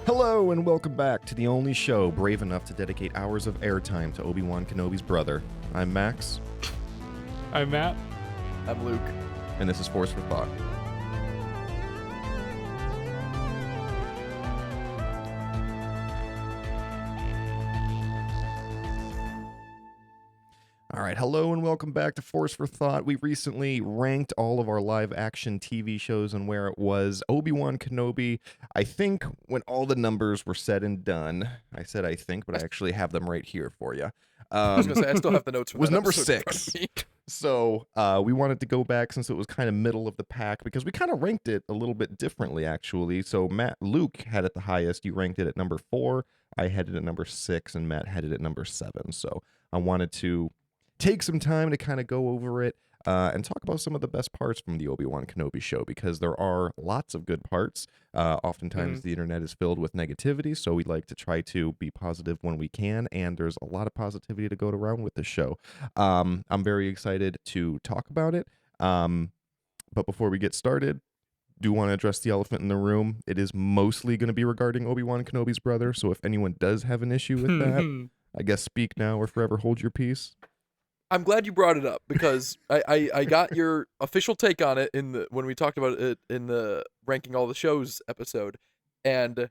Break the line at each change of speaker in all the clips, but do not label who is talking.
Hello and welcome back to the only show brave enough to dedicate hours of airtime to Obi-Wan Kenobi's brother. I'm Max.
I'm Matt.
I'm Luke.
And this is Force for Thought. Alright, hello and welcome back to Force for Thought. We recently ranked all of our live-action TV shows and where it was. Obi-Wan Kenobi, I think when all the numbers were said and done, I said I think, but I actually have them right here for you.
I was going to say, I still have the notes from
was
that
number
episode in front
6.
of me.
So we wanted to go back since it was kind of middle of the pack because we kind of ranked it a little bit differently, actually. So Luke had it the highest. You ranked it at number 4. I had it at number 6, and Matt had it at number 7. So I wanted to take some time to kind of go over it and talk about some of the best parts from the Obi-Wan Kenobi show, because there are lots of good parts. Oftentimes the internet is filled with negativity, so we like to try to be positive when we can, and there's a lot of positivity to go around with this show. I'm very excited to talk about it, but before we get started, do want to address the elephant in the room. It is mostly going to be regarding Obi-Wan Kenobi's brother, so if anyone does have an issue with that, I guess speak now or forever hold your peace.
I'm glad you brought it up because I got your official take on it when we talked about it in the ranking all the shows episode, and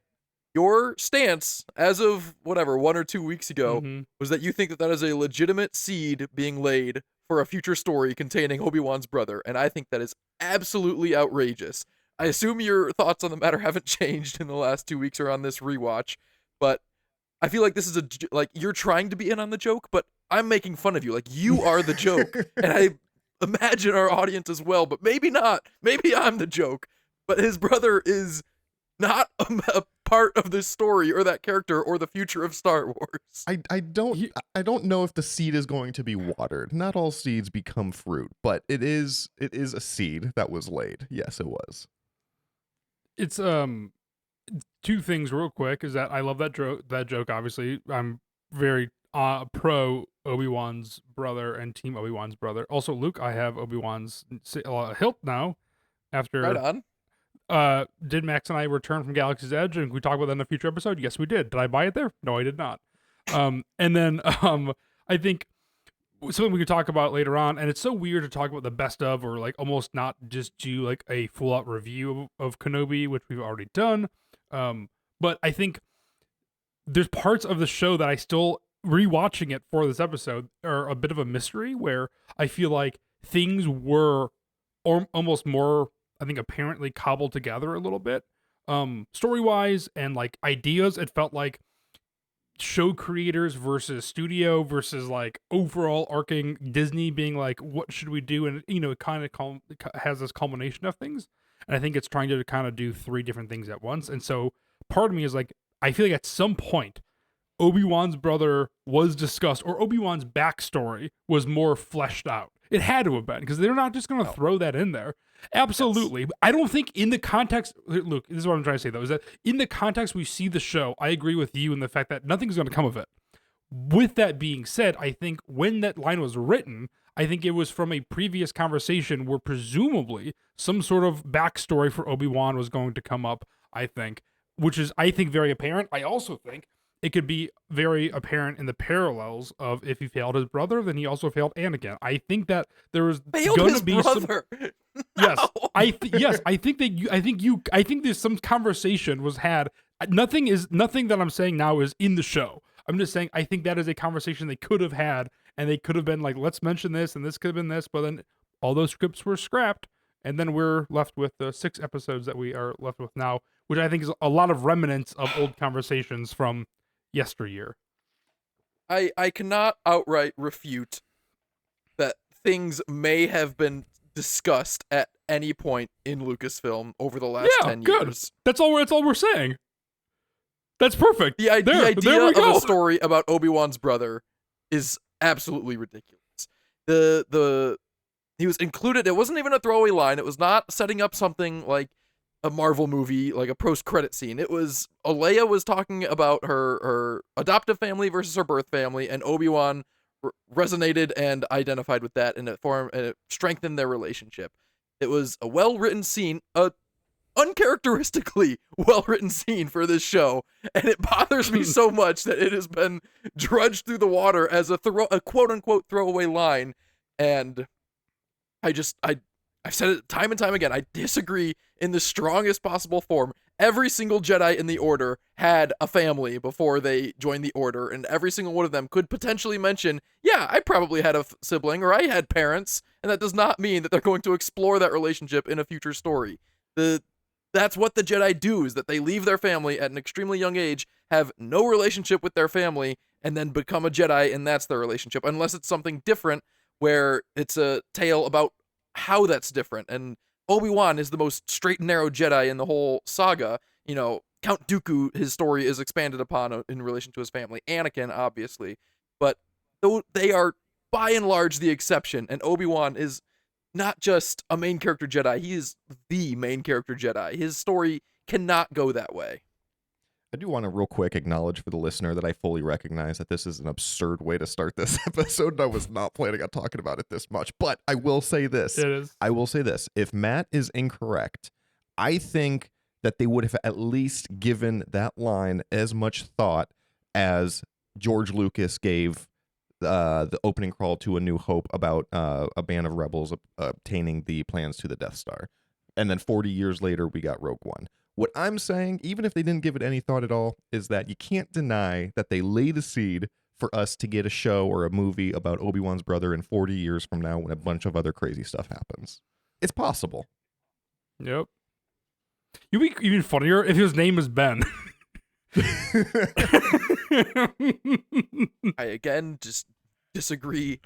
your stance as of 1 or 2 weeks ago was that you think that is a legitimate seed being laid for a future story containing Obi-Wan's brother, and I think that is absolutely outrageous. I assume your thoughts on the matter haven't changed in the last 2 weeks or on this rewatch, but I feel like this is you're trying to be in on the joke, but I'm making fun of you. Like, you are the joke. And I imagine our audience as well, but maybe not. Maybe I'm the joke. But his brother is not a part of this story or that character or the future of Star Wars.
I don't know if the seed is going to be watered. Not all seeds become fruit, but it is a seed that was laid. Yes, it was.
It's two things real quick is that I love that joke. Obviously, I'm very pro Obi-Wan's brother and team Obi-Wan's brother. Also, Luke, I have Obi-Wan's hilt now. After
right on.
Did Max and I return from Galaxy's Edge and we talk about that in a future episode? Yes, we did. Did I buy it there? No, I did not. And then I think something we could talk about later on, and it's so weird to talk about the best of, or like almost not just do like a full out review of Kenobi, which we've already done. But I think there's parts of the show that I still rewatching it for this episode are a bit of a mystery, where I feel like things were almost more, I think, apparently cobbled together a little bit, story-wise and like ideas. It felt like show creators versus studio versus like overall arcing Disney being like, what should we do? And it kind of has this culmination of things, and I think it's trying to kind of do 3 different things at once. And so part of me is like, I feel like at some point Obi-Wan's brother was discussed, or Obi-Wan's backstory was more fleshed out. It had to have been, because they're not just going to throw that in there. Absolutely. Yes. I don't think in the context, Luke, this is what I'm trying to say though, is that in the context we see the show, I agree with you in the fact that nothing's going to come of it. With that being said, I think when that line was written, I think it was from a previous conversation where presumably some sort of backstory for Obi-Wan was going to come up, I think, which is, I think, very apparent. I also think it could be very apparent in the parallels of if he failed his brother, then he also failed Anakin. I think that there was going to be
brother.
Some. Yes, I think there's some conversation was had. Nothing that I'm saying now is in the show. I'm just saying I think that is a conversation they could have had, and they could have been like, let's mention this, and this could have been this, but then all those scripts were scrapped, and then we're left with the 6 episodes that we are left with now, which I think is a lot of remnants of old conversations from yesteryear.
I cannot outright refute that things may have been discussed at any point in Lucasfilm over the last 10 years.
That's all we're saying. That's perfect.
The idea of a story about Obi-Wan's brother is absolutely ridiculous. He was included. It wasn't even a throwaway line. It was not setting up something like a Marvel movie, like a post-credit scene. It was Leia was talking about her adoptive family versus her birth family, and Obi-Wan resonated and identified with that, and it strengthened their relationship. It was a well-written scene, a uncharacteristically well-written scene for this show, and it bothers me so much that it has been drudged through the water as a quote-unquote throwaway line, and I've said it time and time again, I disagree in the strongest possible form. Every single Jedi in the Order had a family before they joined the Order, and every single one of them could potentially mention, yeah, I probably had a sibling, or I had parents, and that does not mean that they're going to explore that relationship in a future story. That's what the Jedi do, is that they leave their family at an extremely young age, have no relationship with their family, and then become a Jedi, and that's their relationship, unless it's something different, where it's a tale about how that's different. And Obi-Wan is the most straight and narrow Jedi in the whole saga. You know, Count Dooku, his story is expanded upon in relation to his family. Anakin, obviously. But they are, by and large, the exception. And Obi-Wan is not just a main character Jedi. He is the main character Jedi. His story cannot go that way.
I do want to real quick acknowledge for the listener that I fully recognize that this is an absurd way to start this episode, and I was not planning on talking about it this much. But I will say this.
It is.
I will say this. If Matt is incorrect, I think that they would have at least given that line as much thought as George Lucas gave the opening crawl to A New Hope about a band of rebels obtaining the plans to the Death Star. And then 40 years later, we got Rogue One. What I'm saying, even if they didn't give it any thought at all, is that you can't deny that they lay the seed for us to get a show or a movie about Obi-Wan's brother in 40 years from now when a bunch of other crazy stuff happens. It's possible.
Yep. You'd be even funnier if his name is Ben.
I, again, just disagree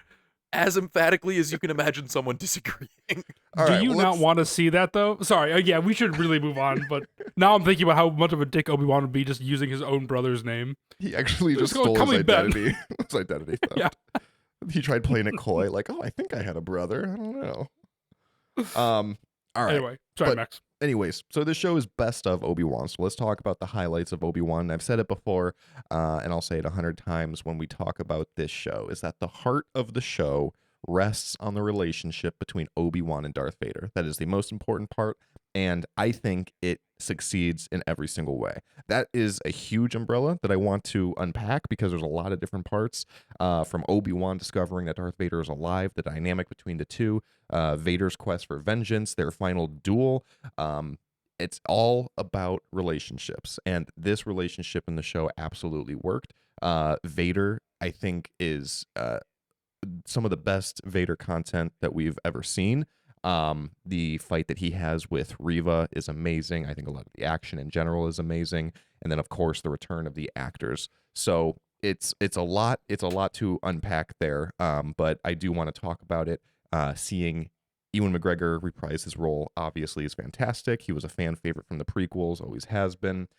as emphatically as you can imagine someone disagreeing.
Do you not want to see that, though? Sorry, yeah, we should really move on, but now I'm thinking about how much of a dick Obi-Wan would be just using his own brother's name.
He actually just stole his identity. His identity theft. Yeah. He tried playing it coy, like, oh, I think I had a brother. I don't know. All right.
Anyway, sorry, Max.
Anyways, so this show is best of Obi-Wan, so let's talk about the highlights of Obi-Wan. I've said it before, and I'll say it 100 times when we talk about this show, is that the heart of the show rests on the relationship between Obi-Wan and Darth Vader. That is the most important part, and I think it succeeds in every single way. That is a huge umbrella that I want to unpack because there's a lot of different parts, from Obi-Wan discovering that Darth Vader is alive, the dynamic between the two, Vader's quest for vengeance, their final duel. It's all about relationships, and this relationship in the show absolutely worked. Vader, I think, is some of the best Vader content that we've ever seen. The fight that he has with Reva is amazing. I think a lot of the action in general is amazing, and then of course the return of the actors. So it's a lot to unpack there. But I do want to talk about it. Seeing Ewan McGregor reprise his role obviously is fantastic. He was a fan favorite from the prequels, always has been.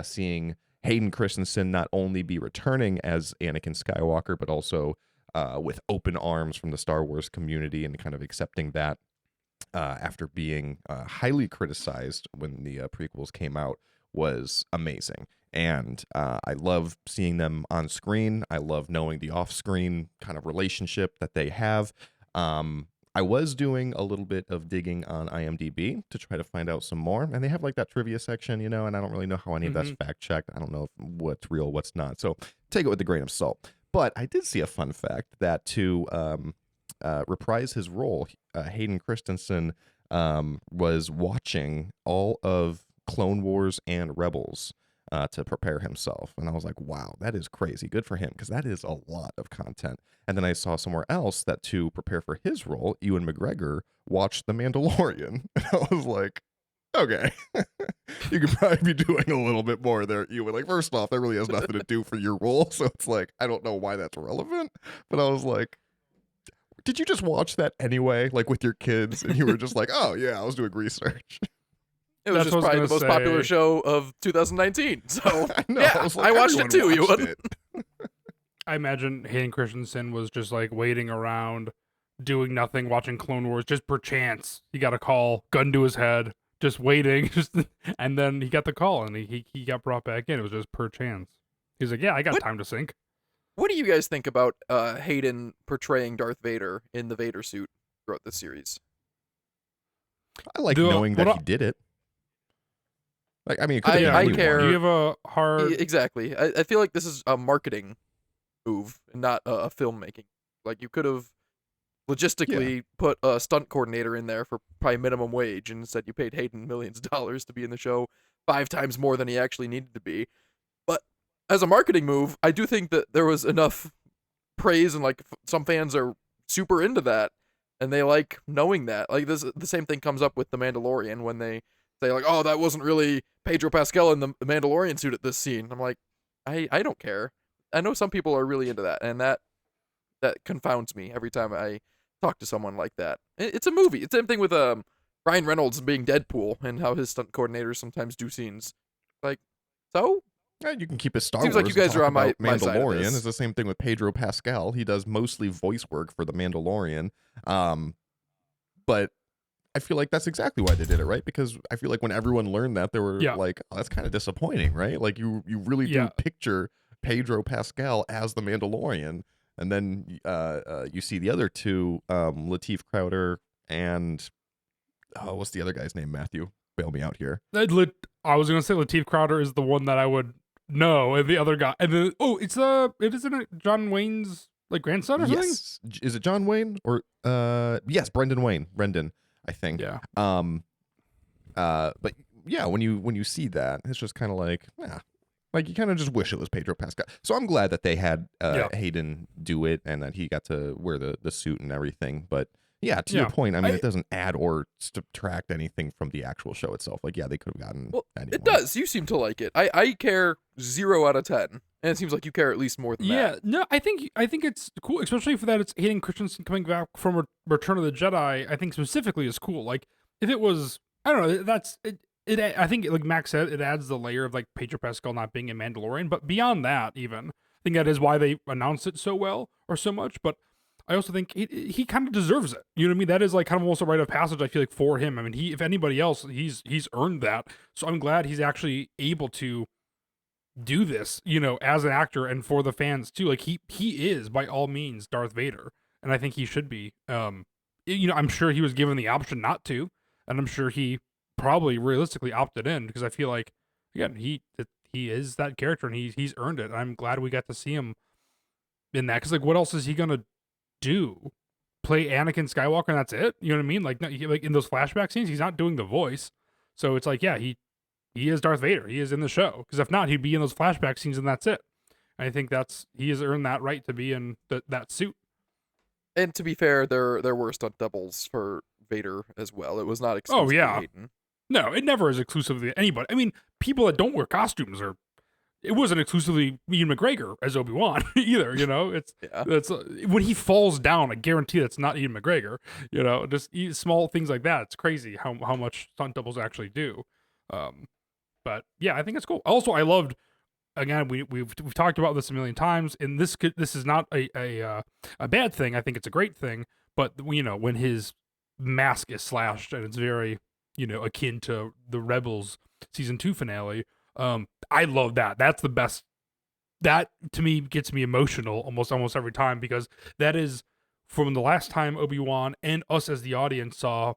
Seeing Hayden Christensen not only be returning as Anakin Skywalker, but also with open arms from the Star Wars community and kind of accepting that after being highly criticized when the prequels came out was amazing. And I love seeing them on screen. I love knowing the off-screen kind of relationship that they have. I was doing a little bit of digging on IMDb to try to find out some more, and they have like that trivia section, you know, and I don't really know how any of that's fact-checked. I don't know what's real, what's not. So take it with a grain of salt. But I did see a fun fact that to reprise his role, Hayden Christensen was watching all of Clone Wars and Rebels to prepare himself. And I was like, wow, that is crazy. Good for him, because that is a lot of content. And then I saw somewhere else that to prepare for his role, Ewan McGregor watched The Mandalorian. And I was like, okay, you could probably be doing a little bit more there, Ewan. Like, first off, that really has nothing to do for your role. So it's like, I don't know why that's relevant. But I was like, did you just watch that anyway? Like with your kids? And you were just like, oh, yeah, I was doing research.
It was just probably the most popular show of 2019. So,
know,
yeah, I watched it too.
I imagine Hayden Christensen was just like waiting around, doing nothing, watching Clone Wars, just perchance. He got a call, gun to his head, just waiting. And then he got the call and he got brought back in. It was just perchance. He's like, yeah, I got time to sink.
What do you guys think about Hayden portraying Darth Vader in the Vader suit throughout the series?
I like knowing that he did it. Like, I mean, it could have been
I
anyone.
care.
Do you have a hard?
Exactly. I feel like this is a marketing move, and not a filmmaking. Like, you could have logistically put a stunt coordinator in there for probably minimum wage, and instead you paid Hayden millions of dollars to be in the show 5 times more than he actually needed to be. But as a marketing move, I do think that there was enough praise, and like some fans are super into that, and they like knowing that. Like, this, the same thing comes up with The Mandalorian when they say like, oh, that wasn't really Pedro Pascal in the Mandalorian suit at this scene. I'm like, I don't care. I know some people are really into that, and that confounds me every time I talk to someone like that. It's a movie. It's the same thing with Ryan Reynolds being Deadpool and how his stunt coordinators sometimes do scenes. Like, so
Yeah, you can keep it Star
Seems
Wars.
like you
and
guys are
talk
on my
about
side of
Mandalorian.
this.
It's the same thing with Pedro Pascal. He does mostly voice work for the Mandalorian. But I feel like that's exactly why they did it, right? Because I feel like when everyone learned that, they were
Yeah.
like, oh, that's kind of disappointing, right? Like, you really do
Yeah.
picture Pedro Pascal as the Mandalorian, and then you see the other two, Lateef Crowder and what's the other guy's name? Matthew, bail me out here.
I was gonna say Lateef Crowder is the one that I would know, and the other guy, and then it isn't it John Wayne's like grandson or something?
Yes, is it John Wayne or yes, Brendan, I think.
Yeah.
But yeah, when you see that, it's just kind of like, yeah, like you kind of just wish it was Pedro Pascal. So I'm glad that they had Hayden do it and that he got to wear the suit and everything. But yeah, to your point, I mean, it doesn't add or subtract anything from the actual show itself. Like, yeah, they could have gotten anyone.
It does. You seem to like it. I care 0 out of 10, and it seems like you care at least more than that.
Yeah, no, I think it's cool, especially for that. It's Hayden Christensen coming back from Return of the Jedi. I think specifically is cool. Like, if it was, I don't know, that's it. I think, like Max said, it adds the layer of like Pedro Pascal not being a Mandalorian. But beyond that, even I think that is why they announced it so well or so much. But I also think he kind of deserves it. You know what I mean? That is like kind of almost a rite of passage, I feel like, for him. I mean, if anybody else, he's earned that. So I'm glad he's actually able to do this, you know, as an actor and for the fans too. Like, he is by all means Darth Vader, and I think he should be. You know, I'm sure he was given the option not to, and I'm sure he probably realistically opted in, because I feel like, again, he is that character, and he's earned it. And I'm glad we got to see him in that, because like, what else is he gonna do? Play Anakin Skywalker and that's it? You know what I mean? Like, like in those flashback scenes, he's not doing the voice. So it's like, yeah, he is Darth Vader. He is in the show. Because if not, he'd be in those flashback scenes and that's it. And I think he has earned that right to be in that suit.
And to be fair, there were stunt doubles for Vader as well. It was not exclusive to Hayden.
No, it never is exclusively anybody. I mean, people that don't wear costumes are. It wasn't exclusively Ian McGregor as Obi-Wan either, you know. That's when he falls down, I guarantee that's not Ian McGregor. You know, just small things like that. It's crazy how much stunt doubles actually do. But yeah, I think it's cool. Also, I loved, again, we've talked about this a million times, and this is not a bad thing. I think it's a great thing. But you know, when his mask is slashed, and it's very, you know, akin to the Rebels season 2 finale. I love that. That's the best. That to me gets me emotional almost every time, because that is from the last time Obi-Wan and us as the audience saw,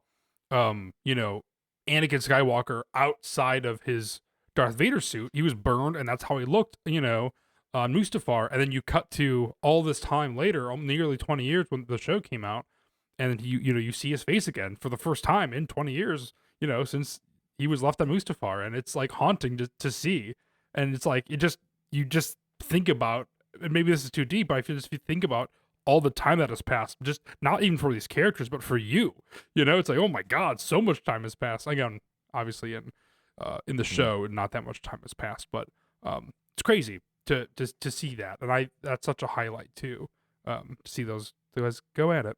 you know, Anakin Skywalker outside of his Darth Vader suit. He was burned, and that's how he looked, you know, on Mustafar. And then you cut to all this time later, nearly 20 years when the show came out, and you see his face again for the first time in 20 years, you know, since he was left on Mustafar, and it's like haunting to see. And it's like, you just think about, and maybe this is too deep, but I feel just if you think about all the time that has passed, just not even for these characters, but for you know, it's like, oh my God, so much time has passed. Again, obviously in the show, not that much time has passed, but it's crazy to see that. And that's such a highlight too, to see those guys go at it.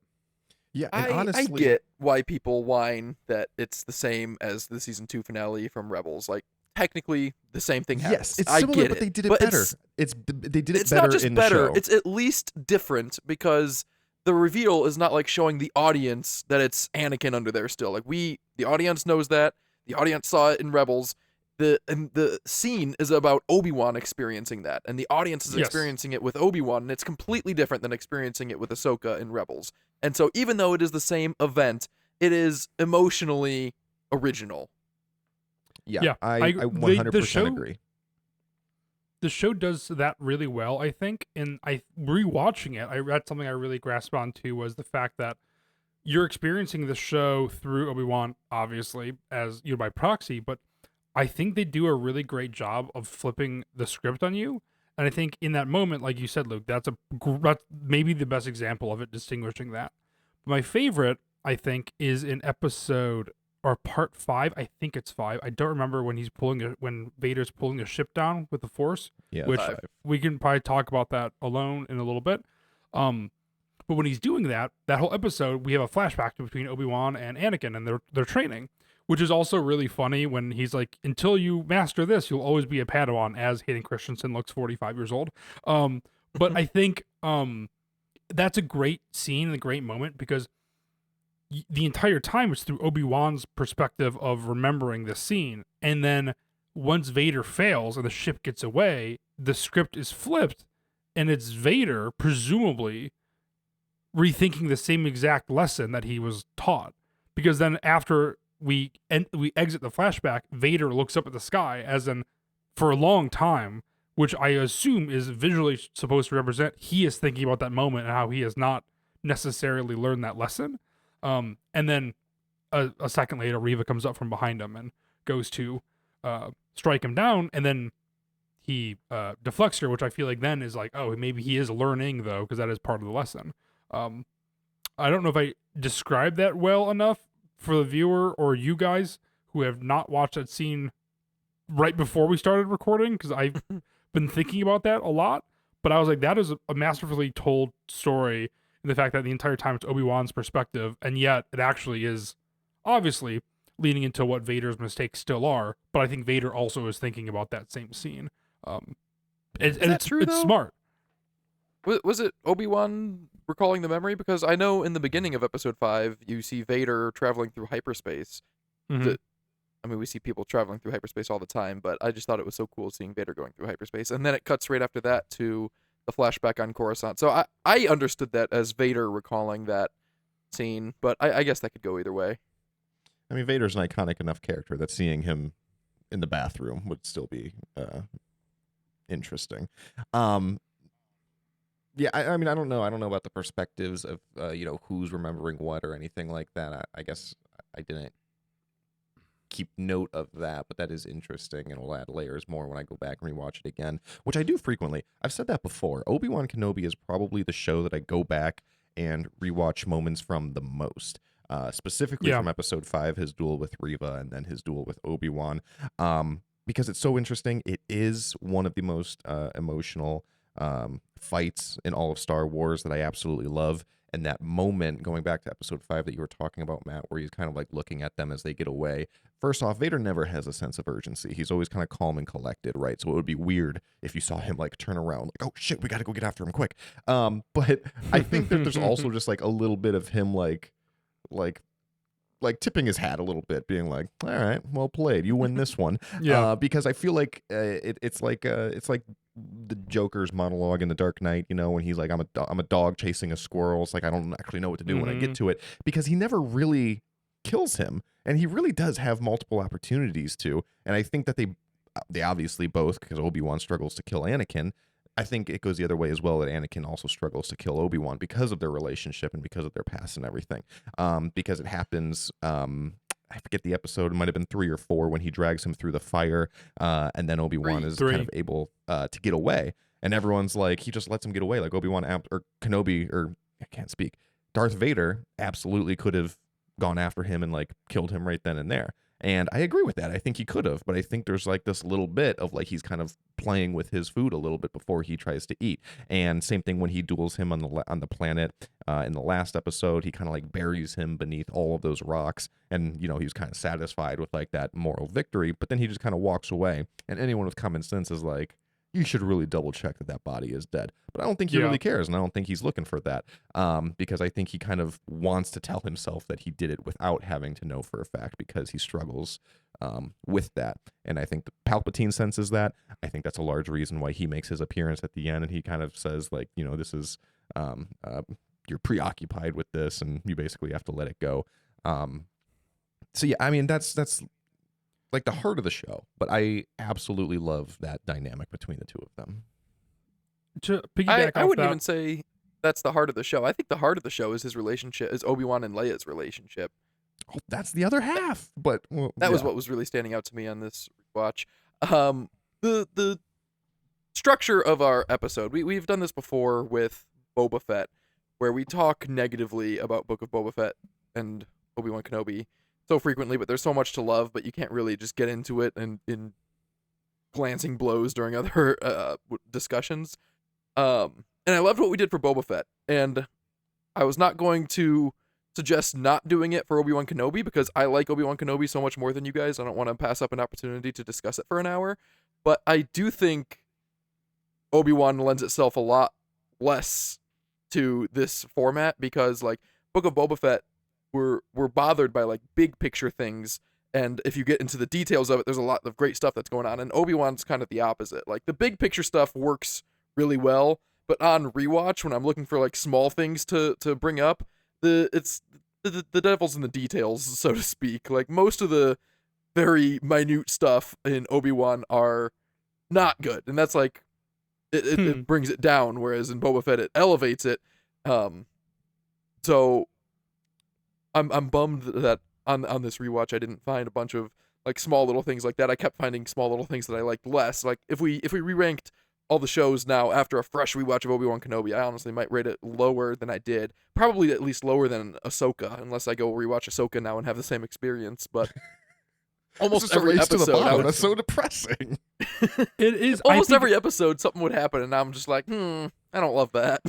Yeah, and honestly,
I get why people whine that it's the same as the season 2 finale from Rebels. Like, technically, the same thing happens.
yes, it's
I
similar,
get
but they did it
but
better. They did it
it's
better
not just
in
better,
the show.
it's at least different, because the reveal is not like showing the audience that it's Anakin under there still. Like, the audience knows that. The audience saw it in Rebels. The scene is about Obi-Wan experiencing that, and the audience is experiencing it with Obi-Wan, and it's completely different than experiencing it with Ahsoka in Rebels. And so even though it is the same event, it is emotionally original.
Yeah,
Yeah,
I
the
100%
show
agree.
the show does that really well, I think. And I rewatching it, that's something I really grasped onto was the fact that you're experiencing the show through Obi-Wan, obviously, as you know, by proxy, but I think they do a really great job of flipping the script on you. And I think in that moment, like you said, Luke, that's maybe the best example of it distinguishing that. My favorite, I think, is in episode or part 5. I think it's 5. I don't remember when when Vader's pulling a ship down with the Force,
Yeah,
which
5.
we can probably talk about that alone in a little bit. But when he's doing that whole episode, we have a flashback between Obi-Wan and Anakin and their training, which is also really funny when he's like, until you master this, you'll always be a Padawan, as Hayden Christensen looks 45 years old. But I think that's a great scene and a great moment because the entire time it's through Obi-Wan's perspective of remembering the scene. And then once Vader fails and the ship gets away, the script is flipped and it's Vader, presumably, rethinking the same exact lesson that he was taught. Because then after we exit the flashback, Vader looks up at the sky as in for a long time, which I assume is visually supposed to represent he is thinking about that moment and how he has not necessarily learned that lesson. And then a second later, Reva comes up from behind him and goes to strike him down, and then he deflects her, which I feel like then is like, oh, maybe he is learning though, because that is part of the lesson. I don't know if I described that well enough for the viewer or you guys who have not watched that scene right before we started recording, because I've been thinking about that a lot. But I was like, that is a masterfully told story in the fact that the entire time it's Obi-Wan's perspective, and yet it actually is obviously leading into what Vader's mistakes still are. But I think Vader also is thinking about that same scene. It's
true,
it's
though?
smart.
Was it Obi-Wan recalling the memory? Because I know in the beginning of episode 5, you see Vader traveling through hyperspace.
Mhm.
I mean, we see people traveling through hyperspace all the time, but I just thought it was so cool seeing Vader going through hyperspace. And then it cuts right after that to the flashback on Coruscant. So I understood that as Vader recalling that scene, but I guess that could go either way.
I mean, Vader's an iconic enough character that seeing him in the bathroom would still be interesting. Yeah, I mean, I don't know. I don't know about the perspectives of, who's remembering what or anything like that. I guess I didn't keep note of that, but that is interesting, and will add layers more when I go back and rewatch it again, which I do frequently. I've said that before. Obi-Wan Kenobi is probably the show that I go back and rewatch moments from the most. Specifically
Yeah.
from episode 5, his duel with Reva, and then his duel with Obi-Wan. Because it's so interesting. It is one of the most emotional fights in all of Star Wars that I absolutely love. And that moment, going back to episode 5 that you were talking about, Matt, where he's kind of like looking at them as they get away. First off, Vader never has a sense of urgency. He's always kind of calm and collected, right? So it would be weird if you saw him like turn around, like, oh shit, we got to go get after him quick. But I think that there's also just like a little bit of him like tipping his hat a little bit, being like, all right, well played, you win this one.
Yeah.
Because I feel like it's like the Joker's monologue in The Dark Knight, when he's like, I'm a dog chasing a squirrel. It's like, I don't actually know what to do when I get to it, because he never really kills him, and he really does have multiple opportunities to. And I think that they obviously both, because Obi-Wan struggles to kill Anakin. I think it goes the other way as well, that Anakin also struggles to kill Obi-Wan because of their relationship and because of their past and everything. Because it happens, I forget the episode, it might have been 3 or 4, when he drags him through the fire, and then Obi-Wan is kind of able to get away. And everyone's like, he just lets him get away. Like Obi-Wan or Kenobi, or I can't speak, Darth Vader absolutely could have gone after him and like killed him right then and there. And I agree with that. I think he could have, but I think there's like this little bit of like he's kind of playing with his food a little bit before he tries to eat. And same thing when he duels him on the planet in the last episode. He kind of like buries him beneath all of those rocks, and he was kind of satisfied with like that moral victory. But then he just kind of walks away, and anyone with common sense is like, you should really double check that body is dead. But I don't think he really cares, and I don't think he's looking for that, because I think he kind of wants to tell himself that he did it without having to know for a fact, because he struggles with that. And I think Palpatine senses that. I think that's a large reason why he makes his appearance at the end, and he kind of says, like, this is, you're preoccupied with this, and you basically have to let it go. So yeah, I mean, that's like the heart of the show, but I absolutely love that dynamic between the two of them.
To
I
piggyback
I
off
wouldn't
that,
even say that's the heart of the show. I think the heart of the show is his relationship, is Obi-Wan and Leia's relationship.
Oh, that's the other half. But well,
That was
yeah.
what was really standing out to me on this watch. The structure of our episode. We've done this before with Boba Fett, where we talk negatively about Book of Boba Fett and Obi-Wan Kenobi so frequently, but there's so much to love, but you can't really just get into it and in glancing blows during other discussions. And I loved what we did for Boba Fett, and I was not going to suggest not doing it for Obi-Wan Kenobi because I like Obi-Wan Kenobi so much more than you guys. I don't want to pass up an opportunity to discuss it for an hour, but I do think Obi-Wan lends itself a lot less to this format because like Book of Boba Fett, we're bothered by like big picture things, and if you get into the details of it, there's a lot of great stuff that's going on. And Obi-Wan's kind of the opposite. Like the big picture stuff works really well, but on rewatch when I'm looking for like small things to bring up, it's the devil's in the details, so to speak. Like most of the very minute stuff in Obi-Wan are not good, and that's like it brings it down, whereas in Boba Fett it elevates it. So I'm bummed that on this rewatch I didn't find a bunch of like small little things like that. I kept finding small little things that I liked less. Like if we re-ranked all the shows now after a fresh rewatch of Obi-Wan Kenobi, I honestly might rate it lower than I did. Probably at least lower than Ahsoka, unless I go rewatch Ahsoka now and have the same experience. But almost
This is a
every
race to the
episode, I
bottom.
would,
That's so depressing.
it is
almost
I think,
every episode something would happen, and I'm just like, I don't love that.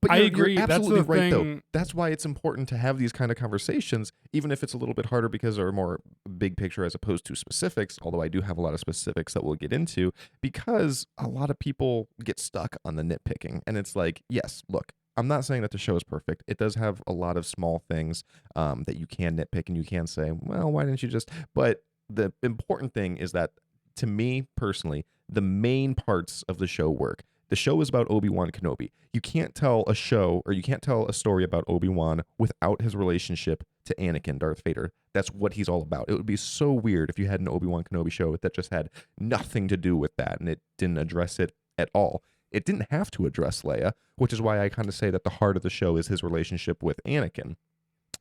But
I
you're
agree. That's
absolutely
the
right, though.
thing.
That's why it's important to have these kind of conversations, even if it's a little bit harder because they're more big picture as opposed to specifics. Although I do have a lot of specifics that we'll get into, because a lot of people get stuck on the nitpicking, and it's like, yes, look, I'm not saying that the show is perfect. It does have a lot of small things that you can nitpick, and you can say, well, why didn't you just? But the important thing is that, to me personally, the main parts of the show work. The show is about Obi-Wan Kenobi. You can't tell a show or you can't tell a story about Obi-Wan without his relationship to Anakin, Darth Vader. That's what he's all about. It would be so weird if you had an Obi-Wan Kenobi show that just had nothing to do with that and it didn't address it at all. It didn't have to address Leia, which is why I kind of say that the heart of the show is his relationship with Anakin.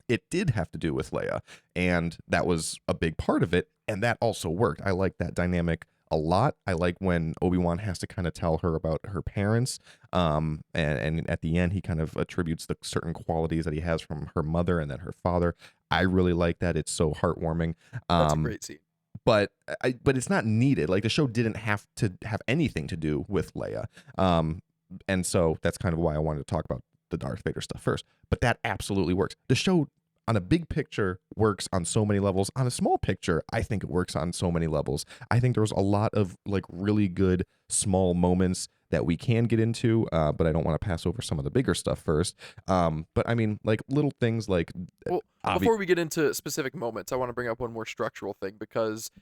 It did have to do with Leia, and that was a big part of it, and that also worked. I like that dynamic a lot. I like when Obi-Wan has to kind of tell her about her parents, and at the end he kind of attributes the certain qualities that he has from her mother and then her father. I really like that. It's so heartwarming.
That's a great scene.
But it's not needed. Like the show didn't have to have anything to do with Leia, and so that's kind of why I wanted to talk about the Darth Vader stuff first. But that absolutely works. The show on a big picture works on so many levels. On a small picture, I think it works on so many levels. I think there's a lot of like really good small moments that we can get into, but I don't want to pass over some of the bigger stuff first. But I mean, like little things like
Well, before we get into specific moments, I want to bring up one more structural thing because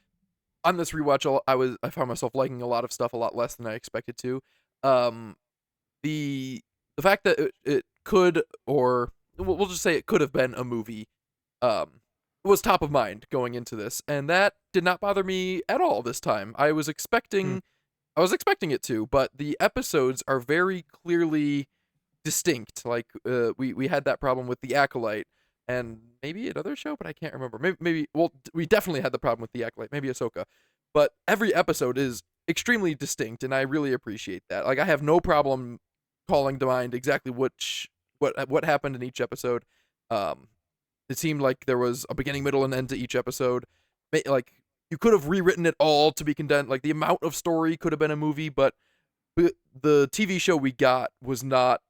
on this rewatch, I found myself liking a lot of stuff a lot less than I expected to. The fact that it could, or we'll just say it could have been a movie, was top of mind going into this, and that did not bother me at all this time. I was expecting it to, but the episodes are very clearly distinct. Like we had that problem with the Acolyte, and maybe another show, but I can't remember. Maybe we definitely had the problem with the Acolyte. Maybe Ahsoka, but every episode is extremely distinct, and I really appreciate that. Like I have no problem calling to mind exactly what happened in each episode. It seemed like there was a beginning, middle, and end to each episode. Like you could have rewritten it all to be condensed. Like the amount of story could have been a movie, but the TV show we got was not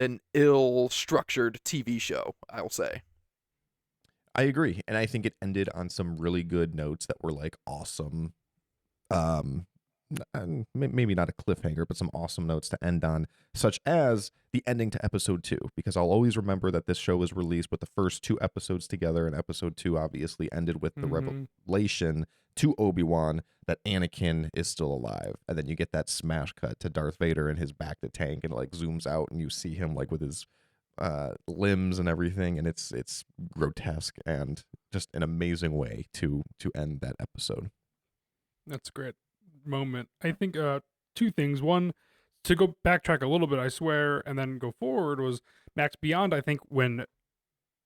an ill-structured TV show, I'll say.
I agree, and I think it ended on some really good notes that were like awesome. Maybe not a cliffhanger, but some awesome notes to end on, such as the ending to episode 2, because I'll always remember that this show was released with the first 2 episodes together, and episode 2 obviously ended with the revelation to Obi-Wan that Anakin is still alive, and then you get that smash cut to Darth Vader and his back to tank, and it like zooms out, and you see him like with his limbs and everything, and it's grotesque and just an amazing way to end that episode.
That's a great moment. I think two things. One, to go backtrack a little bit, I swear, and then go forward was Max Beyond. I think when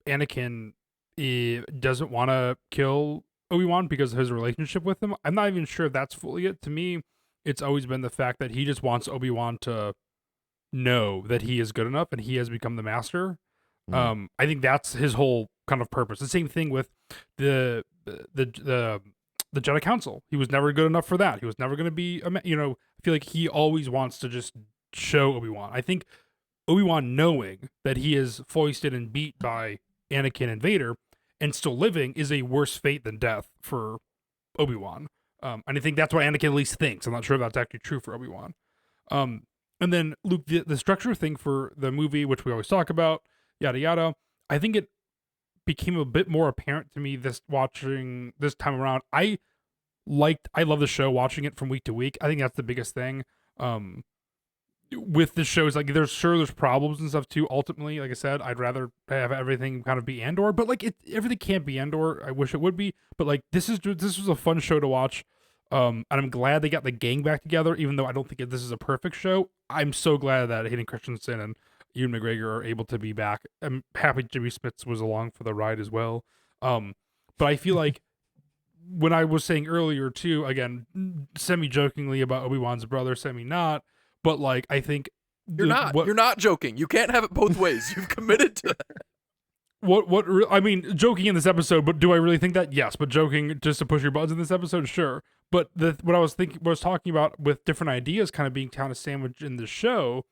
Anakin doesn't want to kill Obi-Wan because of his relationship with him, I'm not even sure if that's fully it. To me, it's always been the fact that he just wants Obi-Wan to know that he is good enough and he has become the master. I think that's his whole kind of purpose. The same thing with the the Jedi Council. He was never good enough for that. He was never going to be, I feel like he always wants to just show Obi-Wan. I think Obi-Wan knowing that he is foisted and beat by Anakin and Vader and still living is a worse fate than death for Obi-Wan. And I think that's what Anakin at least thinks. I'm not sure if that's actually true for Obi-Wan. And then Luke, the structure thing for the movie, which we always talk about, yada yada. I think it became a bit more apparent to me watching this time around. I love the show, watching it from week to week. I think that's the biggest thing. With the shows, like there's problems and stuff too. Ultimately, like I said, I'd rather have everything kind of be Andor, but like everything can't be Andor. I wish it would be, but like this was a fun show to watch. And I'm glad they got the gang back together, even though I don't think this is a perfect show. I'm so glad that Hayden Christensen and Ewan McGregor are able to be back. I'm happy Jimmy Smits was along for the ride as well. But I feel like when I was saying earlier too, again, semi-jokingly about Obi-Wan's brother, semi-not, but like I think
you're not joking. You can't have it both ways. You've committed to that.
I mean, joking in this episode, but do I really think that? Yes, but joking just to push your buttons in this episode, sure. But what I was talking about with different ideas kind of being kind of sandwiched in the show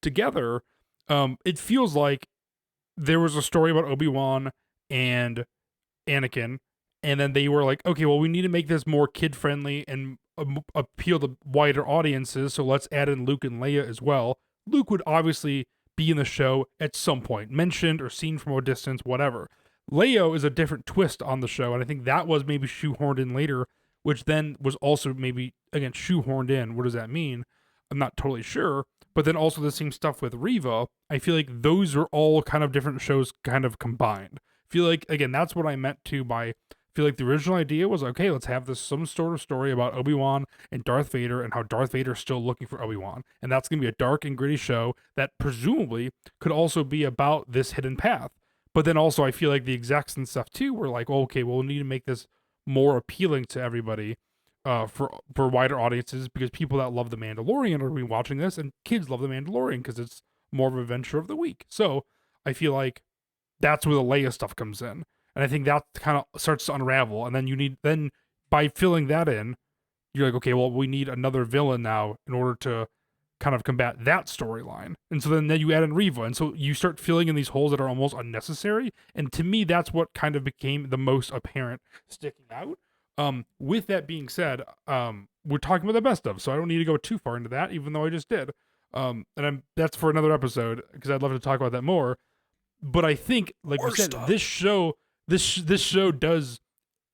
together, it feels like there was a story about Obi-Wan and Anakin, and then they were like, okay, well, we need to make this more kid-friendly and appeal to wider audiences, so let's add in Luke and Leia as well. Luke would obviously be in the show at some point, mentioned or seen from a distance, whatever. Leia is a different twist on the show, and I think that was maybe shoehorned in later, which then was also maybe, again, shoehorned in. What does that mean? I'm not totally sure. But then also the same stuff with Reva. I feel like those are all kind of different shows kind of combined. I feel like, again, that's what I meant to by, I feel like the original idea was, okay, let's have some sort of story about Obi-Wan and Darth Vader and how Darth Vader is still looking for Obi-Wan. And that's going to be a dark and gritty show that presumably could also be about this hidden path. But then also I feel like the execs and stuff too were like, well, okay, well, we need to make this more appealing to everybody for wider audiences, because people that love The Mandalorian are going to be watching this, and kids love The Mandalorian because it's more of a venture of the week. So I feel like that's where the Leia stuff comes in. And I think that kind of starts to unravel. And then by filling that in, you're like, okay, well, we need another villain now in order to kind of combat that storyline. And so then you add in Reva. And so you start filling in these holes that are almost unnecessary. And to me, that's what kind of became the most apparent sticking out. With that being said, we're talking about the best of, so I don't need to go too far into that, even though I just did. That's for another episode, because I'd love to talk about that more. But I think, like we said, this show does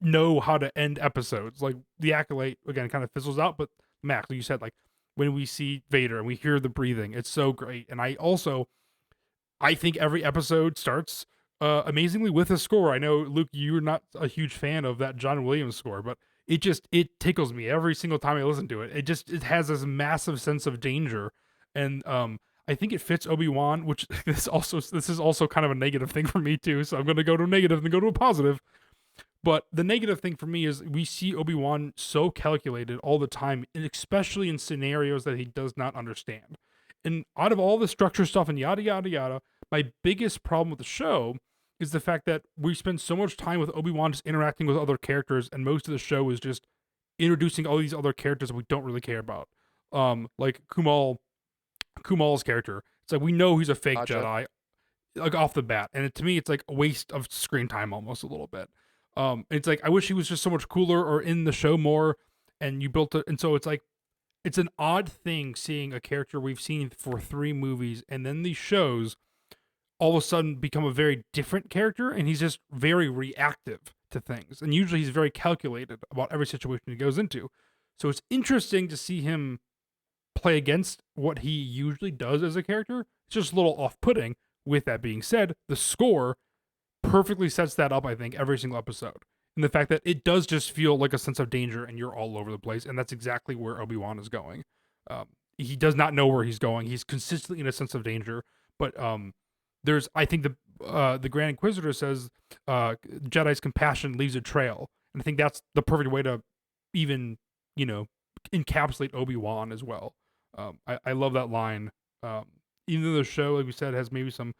know how to end episodes. Like the Acolyte again kind of fizzles out, but Max, like you said, like when we see Vader and we hear the breathing, it's so great. And I think every episode starts amazingly with a score. I know, Luke, you're not a huge fan of that John Williams score, but it tickles me every single time I listen to it. It has this massive sense of danger, and I think it fits Obi-Wan, which this is also kind of a negative thing for me too. So I'm going to go to a negative and go to a positive. But the negative thing for me is we see Obi-Wan so calculated all the time, and especially in scenarios that he does not understand. And out of all the structure stuff and yada yada yada, my biggest problem with the show is the fact that we spend so much time with Obi-Wan just interacting with other characters, and most of the show is just introducing all these other characters that we don't really care about. Like Kumal's character. It's like we know he's a fake Jedi, like off the bat, and to me, it's like a waste of screen time almost a little bit. It's like I wish he was just so much cooler or in the show more, and you built it, and so it's like it's an odd thing seeing a character we've seen for 3 movies, and then these shows all of a sudden become a very different character, and he's just very reactive to things. And usually he's very calculated about every situation he goes into. So it's interesting to see him play against what he usually does as a character. It's just a little off-putting, with that being said, the score perfectly sets that up, I think, every single episode. And the fact that it does just feel like a sense of danger and you're all over the place. And that's exactly where Obi-Wan is going. He does not know where he's going. He's consistently in a sense of danger. But there's, I think the Grand Inquisitor says Jedi's compassion leaves a trail. And I think that's the perfect way to even, encapsulate Obi-Wan as well. I love that line. Even though the show, like we said, has maybe some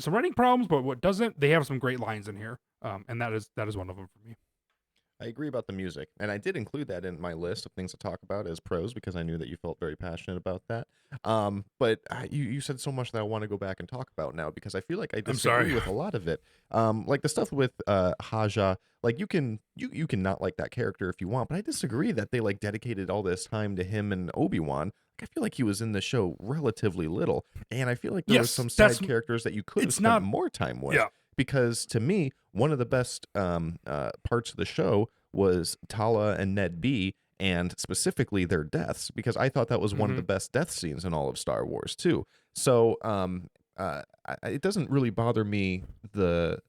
writing problems, but what doesn't, they have some great lines in here, and that is one of them for me.
I agree about the music, and I did include that in my list of things to talk about as pros because I knew that you felt very passionate about that. But you said so much that I want to go back and talk about now because I feel like I disagree with a lot of it. Like the stuff with Haja, like you can not like that character if you want, but I disagree that they like dedicated all this time to him and Obi-Wan. I feel like he was in the show relatively little, and I feel like there was some side characters that you could have spent more time with.
Yeah.
Because to me, one of the best parts of the show was Tala and Ned B, and specifically their deaths, because I thought that was one of the best death scenes in all of Star Wars too. So it doesn't really bother me the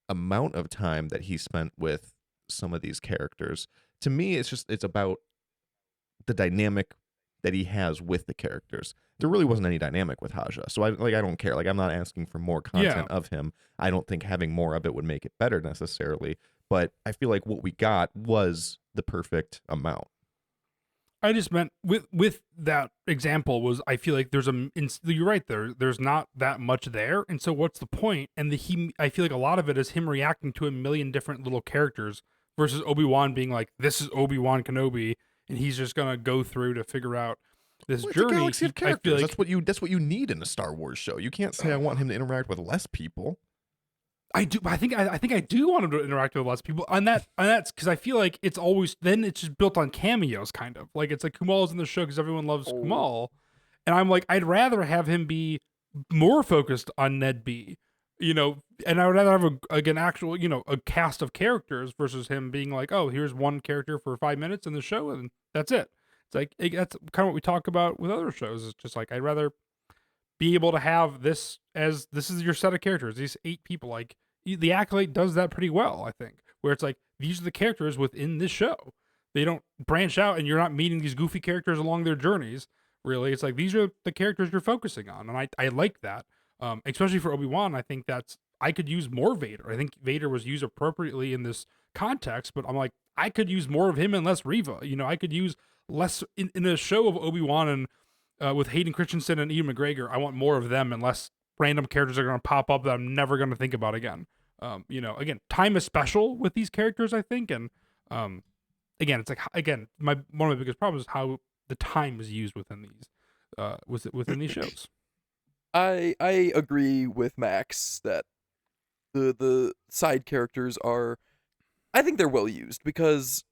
amount of time that he spent with some of these characters. To me, it's about the dynamic that he has with the characters. There really wasn't any dynamic with Haja, so I don't care. Like, I'm not asking for more content of him. I don't think having more of it would make it better necessarily, but I feel like what we got was the perfect amount.
I just meant with that example was I feel like you're right there's not that much there, and so what's the point? And I feel like a lot of it is him reacting to a million different little characters versus Obi-Wan being like, this is Obi-Wan Kenobi, and he's just gonna go through to figure out this journey.
It's a galaxy of characters.
Like,
that's what you need in a Star Wars show. You can't say I want him to interact with less people.
I do. I think I do want him to interact with less people. And that's because I feel like it's just built on cameos, kind of like it's like Kumal's in the show because everyone loves Kumal, and I'm like, I'd rather have him be more focused on Ned B, and I would rather have an actual a cast of characters versus him being like, oh, here's one character for 5 minutes in the show and that's it. It's like that's kind of what we talk about with other shows. It's just like I'd rather be able to have this is your set of characters, these 8 people. Like the Acolyte does that pretty well, I think, where it's like these are the characters within this show. They don't branch out and you're not meeting these goofy characters along their journeys. Really, it's like these are the characters you're focusing on, and I like that. Especially for Obi-Wan, I think I could use more Vader. I think Vader was used appropriately in this context, but I'm like, I could use more of him and less Reva. I could use less in a show of Obi-Wan and with Hayden Christensen and Ian McGregor. I want more of them and less random characters are going to pop up that I'm never going to think about again. Again, time is special with these characters, I think, and again, it's like one of my biggest problems is how the time is used within these shows.
I agree with Max that the side characters are, I think they're well used because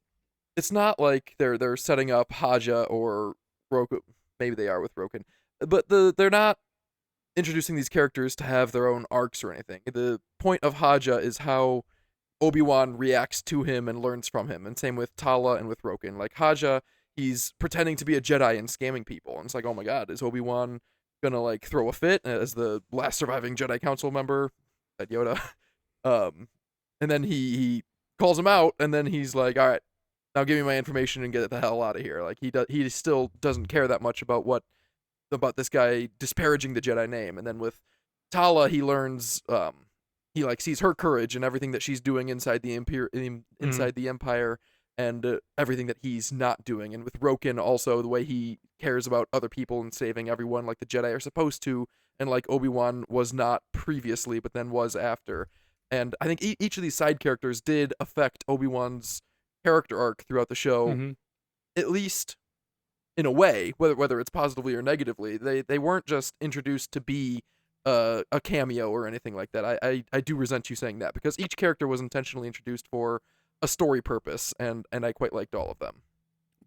it's not like they're setting up Haja or Roku. Maybe they are with Roken, but they're not introducing these characters to have their own arcs or anything. The point of Haja is how Obi-Wan reacts to him and learns from him, and same with Tala and with Roken. Like Haja, he's pretending to be a Jedi and scamming people, and it's like, oh my god, is Obi-Wan gonna like throw a fit as the last surviving Jedi Council member at Yoda? And then he calls him out, and then he's like, all right, now give me my information and get the hell out of here. Like he still doesn't care that much about this guy disparaging the Jedi name. And then with Tala, he learns he like sees her courage and everything that she's doing inside the the Empire, and everything that he's not doing. And with Roken also, the way he cares about other people and saving everyone like the Jedi are supposed to, and like Obi-Wan was not previously but then was after. And I think each of these side characters did affect Obi-Wan's character arc throughout the show, at least in a way, whether it's positively or negatively. They weren't just introduced to be a cameo or anything like that. I do resent you saying that, because each character was intentionally introduced for a story purpose, and I quite liked all of them.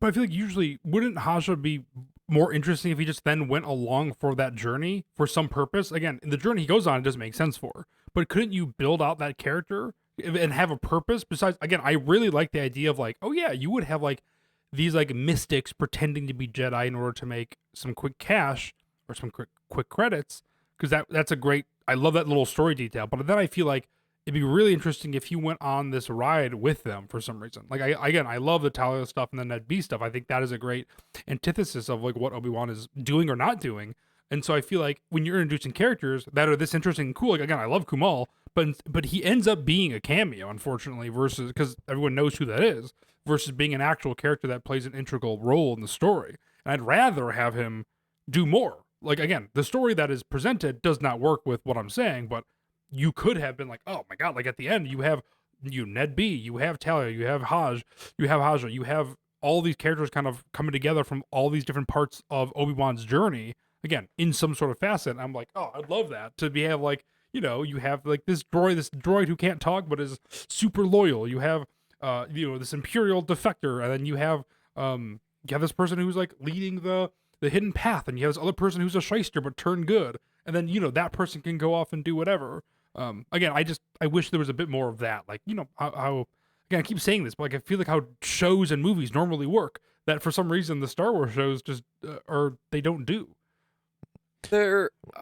But I feel like usually, wouldn't Haja be more interesting if he just then went along for that journey for some purpose? Again, the journey he goes on, it doesn't make sense for. But couldn't you build out that character and have a purpose? Besides, again, I really like the idea of like, oh yeah, you would have like these like mystics pretending to be Jedi in order to make some quick cash or some quick credits. because that's a great. I love that little story detail. But then I feel like it'd be really interesting if he went on this ride with them for some reason. Like I love the Talia stuff and then that B stuff. I think that is a great antithesis of like what Obi-Wan is doing or not doing. And so I feel like when you're introducing characters that are this interesting and cool, like again, I love Kumal, but he ends up being a cameo, unfortunately, versus because everyone knows who that is, versus being an actual character that plays an integral role in the story. And I'd rather have him do more. Like again, the story that is presented does not work with what I'm saying, but you could have been like, oh my god, like at the end you have Ned B, you have Talia, you have Haja, you have all these characters kind of coming together from all these different parts of Obi-Wan's journey, again, in some sort of facet. And I'm like, oh, I'd love that to be have like, you have like this droid who can't talk but is super loyal. You have this Imperial defector, and then you have this person who's like leading the hidden path, and you have this other person who's a shyster but turned good, and then that person can go off and do whatever. Again, I wish there was a bit more of that. Like, how again, I keep saying this, but like I feel like how shows and movies normally work, that for some reason the Star Wars shows just or they don't do.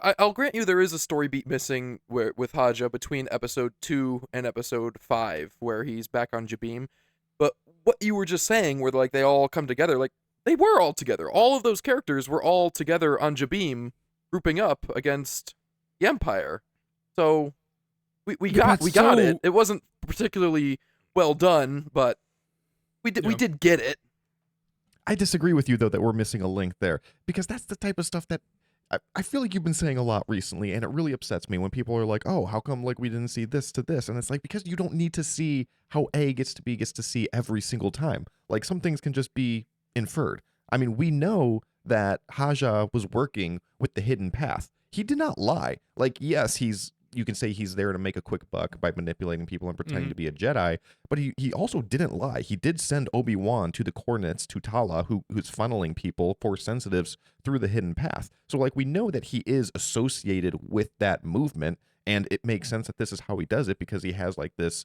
I'll grant you there is a story beat missing with Haja between episode 2 and episode 5, where he's back on Jabim. But what you were just saying, where like they all come together, like they were all together. All of those characters were all together on Jabim, grouping up against the Empire. So we got it. It wasn't particularly well done, but we did get it.
I disagree with you though that we're missing a link there, because that's the type of stuff that I feel like you've been saying a lot recently, and it really upsets me when people are like, oh, how come like we didn't see this to this? And it's like, because you don't need to see how A gets to C every single time. Like some things can just be inferred. I mean, we know that Haja was working with the hidden path. He did not lie. Like, yes, you can say he's there to make a quick buck by manipulating people and pretending to be a Jedi, but he also didn't lie. He did send Obi-Wan to the coordinates to Tala, who's funneling people, Force sensitives, through the hidden path. So like we know that he is associated with that movement, and it makes sense that this is how he does it, because he has like this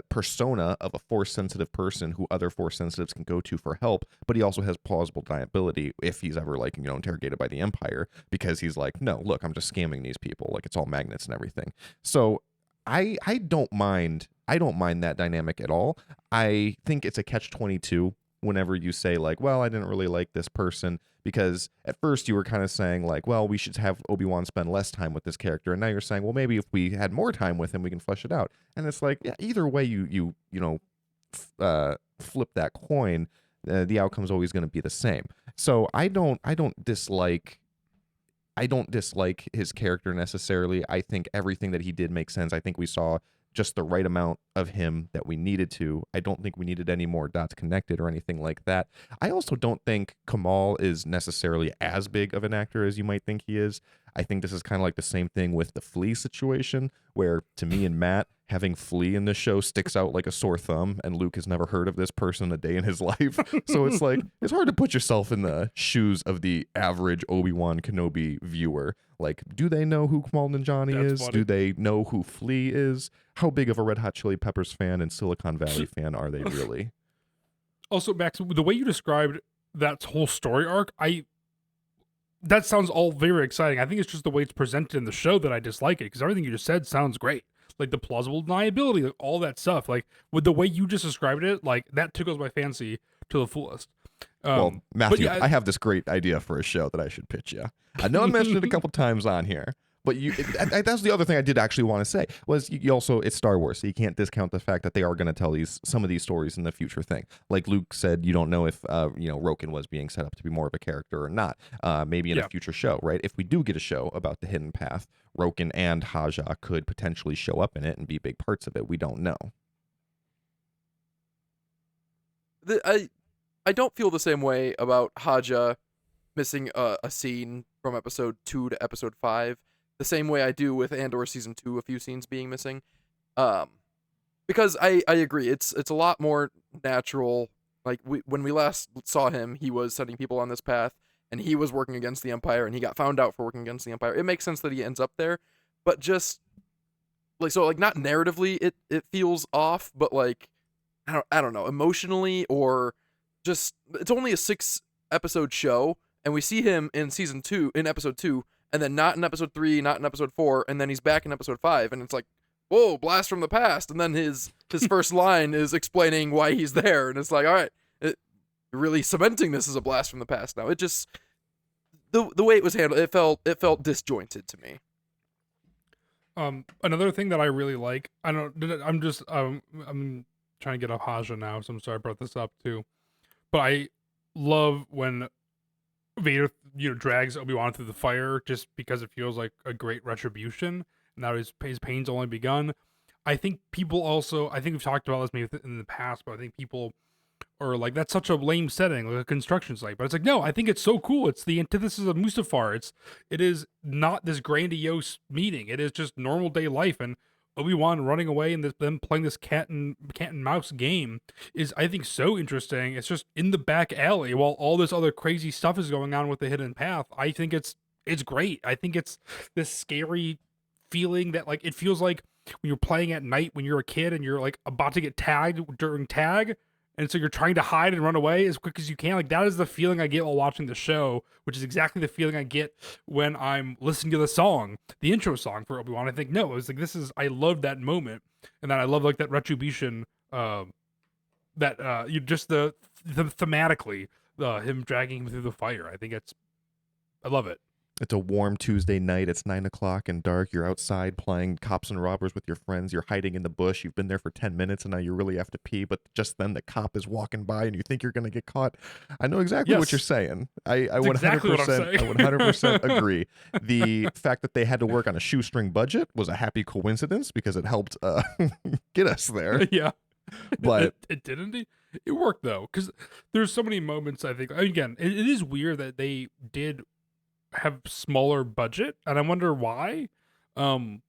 persona of a Force sensitive person who other Force sensitives can go to for help, but he also has plausible deniability if he's ever like interrogated by the Empire, because he's like, no, look, I'm just scamming these people, like it's all magnets and everything. So I don't mind that dynamic at all. I think it's a catch-22 whenever you say like, well, I didn't really like this person, because at first you were kind of saying like, well, we should have Obi-Wan spend less time with this character, and now you're saying, well, maybe if we had more time with him, we can flesh it out. And it's like, yeah, either way you flip that coin, the outcome's always going to be the same. So I don't dislike his character necessarily. I think everything that he did makes sense. I think we saw just the right amount of him that we needed to. I don't think we needed any more dots connected or anything like that. I also don't think Kamal is necessarily as big of an actor as you might think he is. I think this is kind of like the same thing with the Flea situation, where to me and Matt, having Flea in the show sticks out like a sore thumb, and Luke has never heard of this person a day in his life. So it's like, it's hard to put yourself in the shoes of the average Obi-Wan Kenobi viewer. Like, do they know who Kamal Nanjiani is?
Funny.
Do they know who Flea is? How big of a Red Hot Chili Peppers fan and Silicon Valley fan are they really?
Also, Max, the way you described that whole story arc, that sounds all very exciting. I think it's just the way it's presented in the show that I dislike it, because everything you just said sounds great. Like the plausible deniability, like all that stuff. Like with the way you just described it, like that tickles my fancy to the fullest.
Well, Matthew,
yeah,
I have this great idea for a show that I should pitch you. I know I mentioned it a couple times on here, but that's the other thing I did actually want to say was you also, it's Star Wars, so you can't discount the fact that they are going to tell some of these stories in the future thing. Like Luke said, you don't know if Roken was being set up to be more of a character or not. Maybe in a future show, right? If we do get a show about the hidden path, Roken and Haja could potentially show up in it and be big parts of it. We don't know.
I don't feel the same way about Haja missing a scene from episode 2 to episode 5, the same way I do with Andor season 2, a few scenes being missing. Because I agree, it's a lot more natural. Like when we last saw him, he was setting people on this path, and he was working against the Empire, and he got found out for working against the Empire. It makes sense that he ends up there, but just like not narratively, it feels off, but like I don't know, emotionally, or just it's only a 6 episode show, and we see him in episode 2, and then not in episode 3, not in episode 4, and then he's back in episode 5, and it's like, whoa, blast from the past, and then his first line is explaining why he's there, and it's like, all right, you're really cementing this as a blast from the past now. It just the way it was handled, it felt disjointed to me.
Another thing that I really like, I'm trying to get off Haja now, so I'm sorry I brought this up too. But I love when Vader, drags Obi-Wan through the fire just because it feels like a great retribution. Now his pain's only begun. I think we've talked about this maybe in the past, but I think people are like, that's such a lame setting, like a construction site. But it's like, no, I think it's so cool. It's the antithesis of Mustafar. It is not this grandiose meeting. It is just normal day life, and Obi-Wan running away and them playing this cat and mouse game is, I think, so interesting. It's just in the back alley while all this other crazy stuff is going on with the hidden path. I think it's great. I think it's this scary feeling that, like, it feels like when you're playing at night when you're a kid and you're like about to get tagged during tag, and so you're trying to hide and run away as quick as you can. Like, that is the feeling I get while watching the show, which is exactly the feeling I get when I'm listening to the song, the intro song for Obi-Wan. I think, no, it was like, I love that moment. And then I love, like, that retribution, you just the thematically, him dragging him through the fire. I love it.
It's a warm Tuesday night. It's 9 o'clock and dark. You're outside playing cops and robbers with your friends. You're hiding in the bush. You've been there for 10 minutes and now you really have to pee. But just then the cop is walking by and you think you're going to get caught. I know exactly what you're saying. I 100%,
exactly what I'm saying.
I 100% agree. The fact that they had to work on a shoestring budget was a happy coincidence because it helped get us there.
Yeah.
But
it didn't. It worked though, because there's so many moments. I think, again, it is weird that they did have smaller budget, and I wonder why. And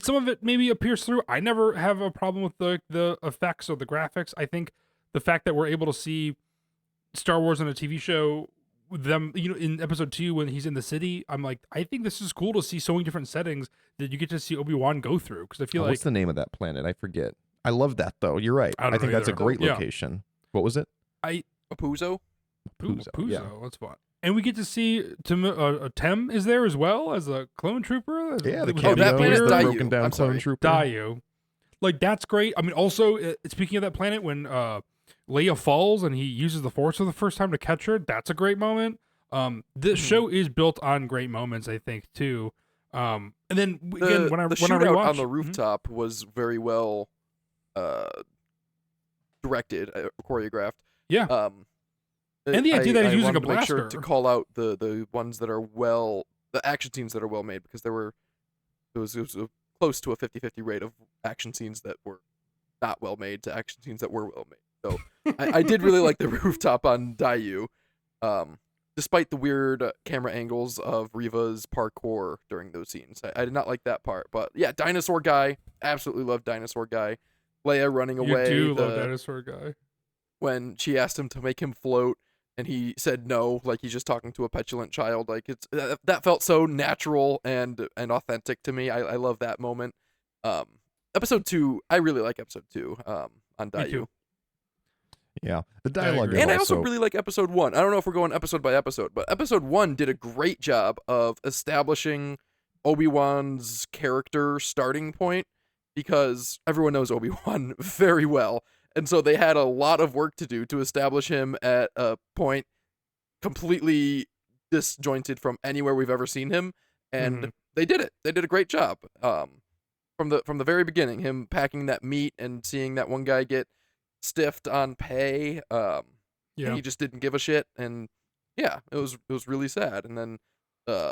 some of it maybe appears through. I never have a problem with the effects or the graphics. I think the fact that we're able to see Star Wars on a TV show, them, in episode 2 when he's in the city, I'm like, I think this is cool to see so many different settings that you get to see Obi-Wan go through, because I feel like,
what's the name of that planet? I forget. I love that though. You're right. I think that's a great location. What was it?
Apuzo?
Puzo.
Yeah.
That's fun. And we get to see Tem is there as well as a clone trooper.
Yeah, the
Oh, that
cameo is
planet,
the
Dayu.
broken down
I'm
clone
sorry.
trooper.
Dayu. Like, that's great. I mean, also, speaking of that planet, when Leia falls and he uses the Force for the first time to catch her, that's a great moment. This show is built on great moments, I think, too. And then, again, when I
shootout
rewatch
on the rooftop was very well directed, choreographed.
Yeah. And the idea that he's using a
wanted to make sure
blaster.
to call out the ones that are the action scenes that are well made, because it was close to a 50-50 rate of action scenes that were not well made to action scenes that were well made. So I did really like the rooftop on Dayu, despite the weird camera angles of Reva's parkour during those scenes. I did not like that part, but yeah, Dinosaur Guy, absolutely loved Dinosaur Guy. Leia running away.
You do love Dinosaur Guy.
When she asked him to make him float, and he said no, like he's just talking to a petulant child. Like, that felt so natural and authentic to me. I love that moment. Episode 2, I really like episode 2 on Dayu.
Yeah, the dialogue.
And I also really like episode 1. I don't know if we're going episode by episode, but episode 1 did a great job of establishing Obi-Wan's character starting point, because everyone knows Obi-Wan very well. And so they had a lot of work to do to establish him at a point completely disjointed from anywhere we've ever seen him. And they did it. They did a great job. From the very beginning, him packing that meat and seeing that one guy get stiffed on pay. And he just didn't give a shit. And yeah, it was really sad. And then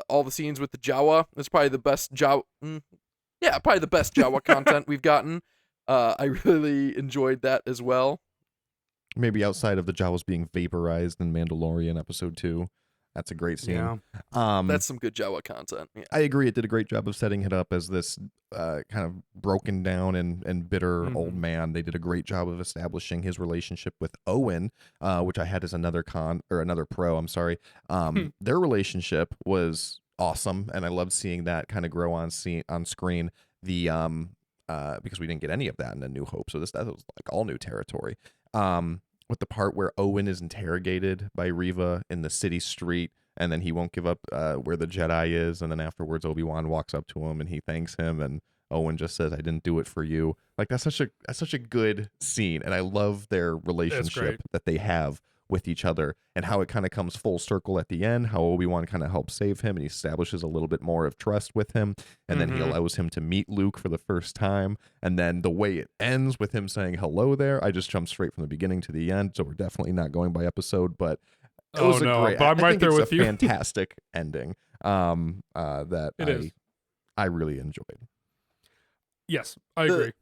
all the scenes with the Jawa, it's probably the best Jawa. Probably the best Jawa content we've gotten. I really enjoyed that as well.
Maybe outside of the Jawas being vaporized in Mandalorian episode 2. That's a great scene.
Yeah.
That's some good Jawa content. Yeah.
I agree. It did a great job of setting it up as this kind of broken down and bitter old man. They did a great job of establishing his relationship with Owen, which I had as another pro. I'm sorry. Their relationship was awesome, and I loved seeing that kind of grow on screen. Because we didn't get any of that in A New Hope, so that was like all new territory. With the part where Owen is interrogated by Reva in the city street, and then he won't give up where the Jedi is, and then afterwards Obi-Wan walks up to him and he thanks him, and Owen just says, "I didn't do it for you." Like that's such a good scene, and I love their relationship that they have with each other, and how it kind of comes full circle at the end, how Obi-Wan kind of helps save him and he establishes a little bit more of trust with him, and then he allows him to meet Luke for the first time, and then the way it ends with him saying hello there, I just jumped straight from the beginning to the end, so we're definitely not going by episode, but it was
no,
great,
but I'm right there with you.
fantastic ending that I really enjoyed.
Yes, I agree.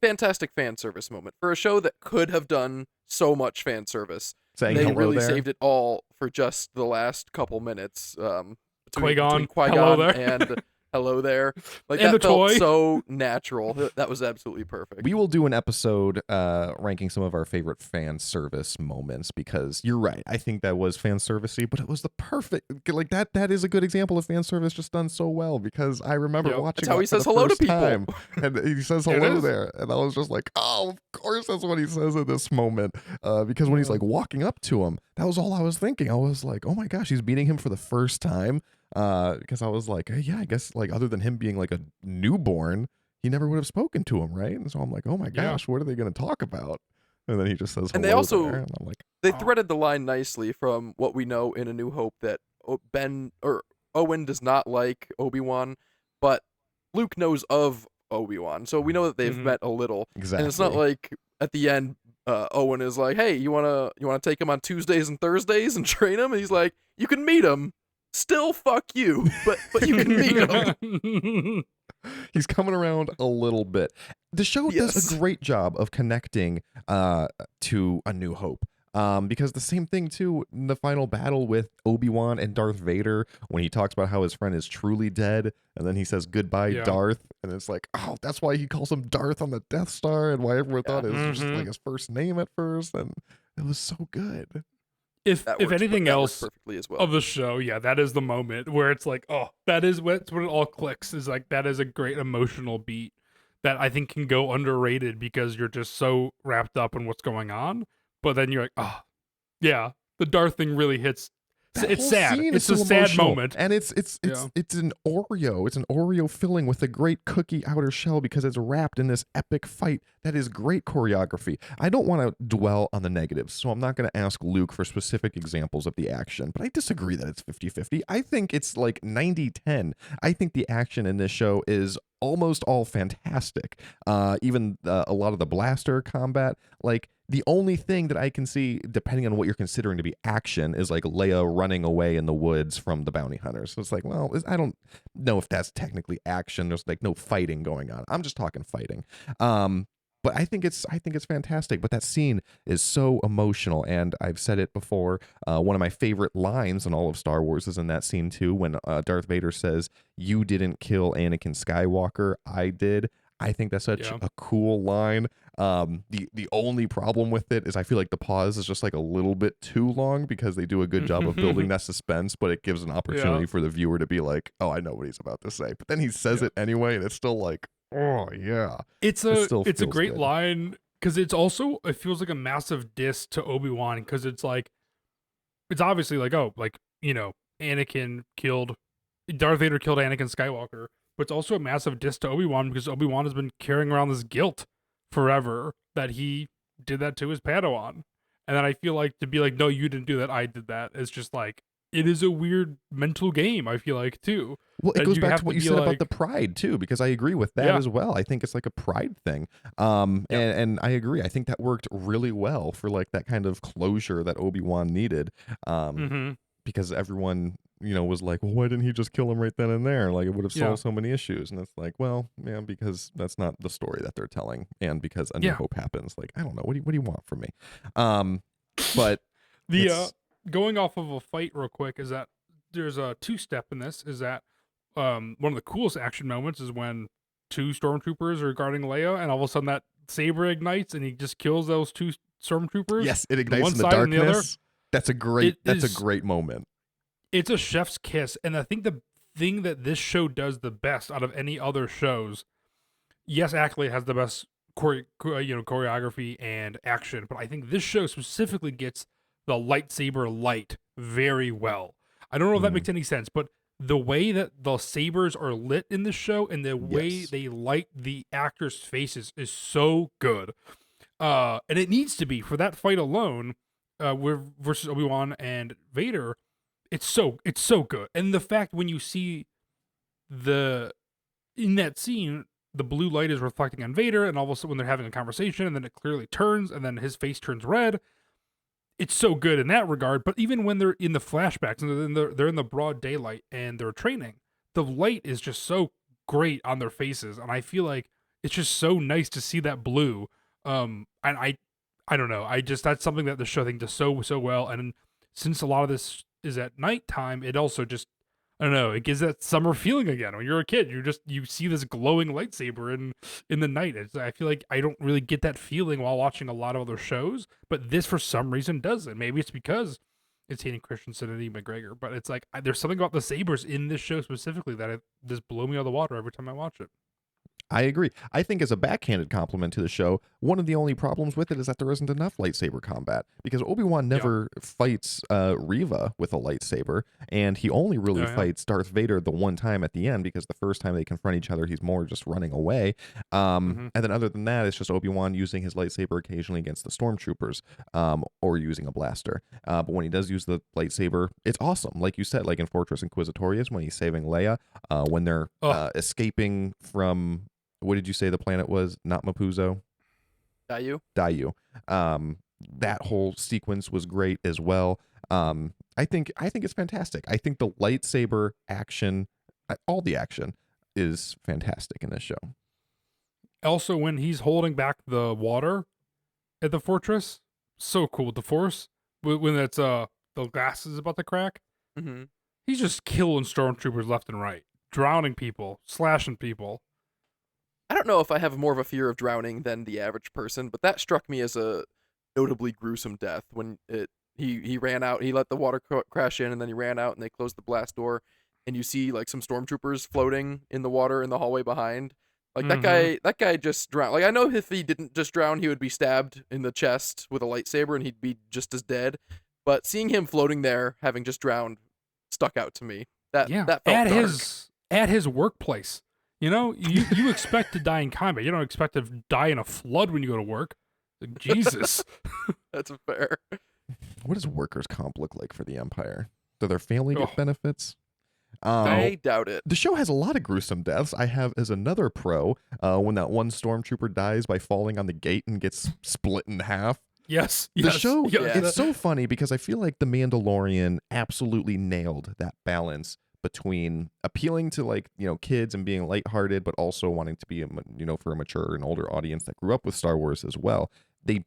Fantastic fan service moment for a show that could have done so much fan service.
Saying
they
hello
really
there.
saved it all for just the last couple minutes.
Qui-Gon,
between Qui-Gon
hello there.
and hello there. Like
And
that
the
felt
toy.
so natural. That was absolutely perfect.
We will do an episode ranking some of our favorite fan service moments, because you're right. I think that was fan servicey, but it was the perfect, like that is a good example of fan service just done so well, because I remember watching
That's how he
it for
says
the
hello to
first
people.
time, and he says hello there, and I was just like, oh, of course that's what he says in this moment, because when he's like walking up to him, that was all I was thinking. I was like, oh my gosh, he's meeting him for the first time, because I was like, hey, yeah, I guess like other than him being like a newborn, he never would have spoken to him, right? And so I'm like, oh my gosh, what are they going to talk about? And then he just says hello
And they also
there, and I'm like,
they threaded the line nicely from what we know in A New Hope that Owen does not like Obi-Wan, but Luke knows of Obi-Wan, so we know that they've met a little.
exactly.
And it's not like at the end Owen is like, hey, you wanna take him on Tuesdays and Thursdays and train him? And he's like, you can meet him. Still fuck you, but you can meet him.
He's coming around a little bit. The show does a great job of connecting to A New Hope. Because the same thing too in the final battle with Obi-Wan and Darth Vader, when he talks about how his friend is truly dead, and then he says goodbye, Darth, and it's like, oh, that's why he calls him Darth on the Death Star, and why everyone thought it was just like his first name at first, and it was so good.
If anything else
perfectly as well.
of the show, that is the moment where it's like, oh, that is when it all clicks. Is like, that is a great emotional beat that I think can go underrated, because you're just so wrapped up in what's going on. But then you're like, oh, yeah, the Darth thing really hits. It's sad. It's a sad moment,
and it's an Oreo. It's an Oreo filling with a great cookie outer shell, because it's wrapped in this epic fight that is great choreography. I don't want to dwell on the negatives, so I'm not going to ask Luke for specific examples of the action, but I disagree that it's 50-50. I think it's like 90-10. I think the action in this show is almost all fantastic. Even a lot of the blaster combat, like, the only thing that I can see, depending on what you're considering to be action, is like Leia running away in the woods from the bounty hunters. So it's like, well, I don't know if that's technically action. There's like no fighting going on. I'm just talking fighting. But I think it's fantastic. But that scene is so emotional, and I've said it before. One of my favorite lines in all of Star Wars is in that scene too, when Darth Vader says, "You didn't kill Anakin Skywalker, I did." I think that's such a cool line. The only problem with it is I feel like the pause is just like a little bit too long, because they do a good job of building that suspense, but it gives an opportunity for the viewer to be like, oh, I know what he's about to say. But then he says it anyway, and it's still like, oh yeah.
It's a great line, because it feels like a massive diss to Obi-Wan, because it's like, it's obviously like, oh, like, Darth Vader killed Anakin Skywalker. But it's also a massive diss to Obi-Wan, because Obi-Wan has been carrying around this guilt forever that he did that to his Padawan. And then I feel like to be like, no, you didn't do that, I did that. It's just like, it is a weird mental game, I feel like, too.
Well, it goes back to what you said about the pride, too, because I agree with that as well. I think it's like a pride thing. And I agree. I think that worked really well for like that kind of closure that Obi-Wan needed. Because everyone, was like, well, why didn't he just kill him right then and there? Like, it would have solved so many issues. And it's like, well, yeah, because that's not the story that they're telling. And because A New Hope happens. Like, I don't know. What do you want from me? But
going off of a fight real quick is that there's a two-step in this, is that one of the coolest action moments is when two stormtroopers are guarding Leia, and all of a sudden that saber ignites and he just kills those two stormtroopers.
Yes, it ignites in the darkness. That's a great moment.
It's a chef's kiss, and I think the thing that this show does the best out of any other shows, yes, Ackley has the best choreography and action, but I think this show specifically gets the lightsaber light very well. I don't know if that
Mm.
makes any sense, but the way that the sabers are lit in this show and the way
Yes.
they light the actors' faces is so good. And it needs to be for that fight alone, versus Obi-Wan and Vader. It's so good. And the fact when you see in that scene, the blue light is reflecting on Vader, and all of a sudden when they're having a conversation, and then it clearly turns, and then his face turns red. It's so good in that regard. But even when they're in the flashbacks and they're in the broad daylight and they're training, the light is just so great on their faces, and I feel like it's just so nice to see that blue. And I don't know. I just that's something that the show I think does so well. And since a lot of this is at nighttime, it also just I don't know. It gives that summer feeling again. When you're a kid, you see this glowing lightsaber in the night. I feel like I don't really get that feeling while watching a lot of other shows, but this for some reason does it. Maybe it's because it's Hayden Christensen and Ian McGregor, but it's like there's something about the sabers in this show specifically that just blow me out of the water every time I watch it.
I agree. I think as a backhanded compliment to the show, one of the only problems with it is that there isn't enough lightsaber combat because Obi-Wan never fights Reva with a lightsaber, and he only really fights Darth Vader the one time at the end because the first time they confront each other, he's more just running away. And then other than that, it's just Obi-Wan using his lightsaber occasionally against the stormtroopers or using a blaster. But when he does use the lightsaber, it's awesome. Like you said, like in Fortress Inquisitorius, when he's saving Leia, when they're escaping from... What did you say the planet was? Not Mapuzo? Dayu. That whole sequence was great as well. I think it's fantastic. I think the lightsaber action, all the action, is fantastic in this show.
Also, when he's holding back the water at the fortress, so cool with the Force. When it's the glass is about to crack, he's just killing stormtroopers left and right, drowning people, slashing people.
I don't know if I have more of a fear of drowning than the average person, but that struck me as a notably gruesome death when he ran out, he let the water crash in, and then he ran out and they closed the blast door, and you see like some stormtroopers floating in the water in the hallway behind. Like that guy just drowned. Like I know if he didn't just drown, he would be stabbed in the chest with a lightsaber and he'd be just as dead. But seeing him floating there, having just drowned, stuck out to me. That felt dark.
At his workplace. You know, you expect to die in combat. You don't expect to die in a flood when you go to work. Like, Jesus.
That's fair.
What does workers' comp look like for the Empire? Do their family get benefits?
I doubt it.
The show has a lot of gruesome deaths. I have as another pro when that one stormtrooper dies by falling on the gate and gets split in half.
Yes.
The show, it's so funny because I feel like The Mandalorian absolutely nailed that balance between appealing to like, you know, kids and being lighthearted, but also wanting to be, you know, for a mature and older audience that grew up with Star Wars as well. They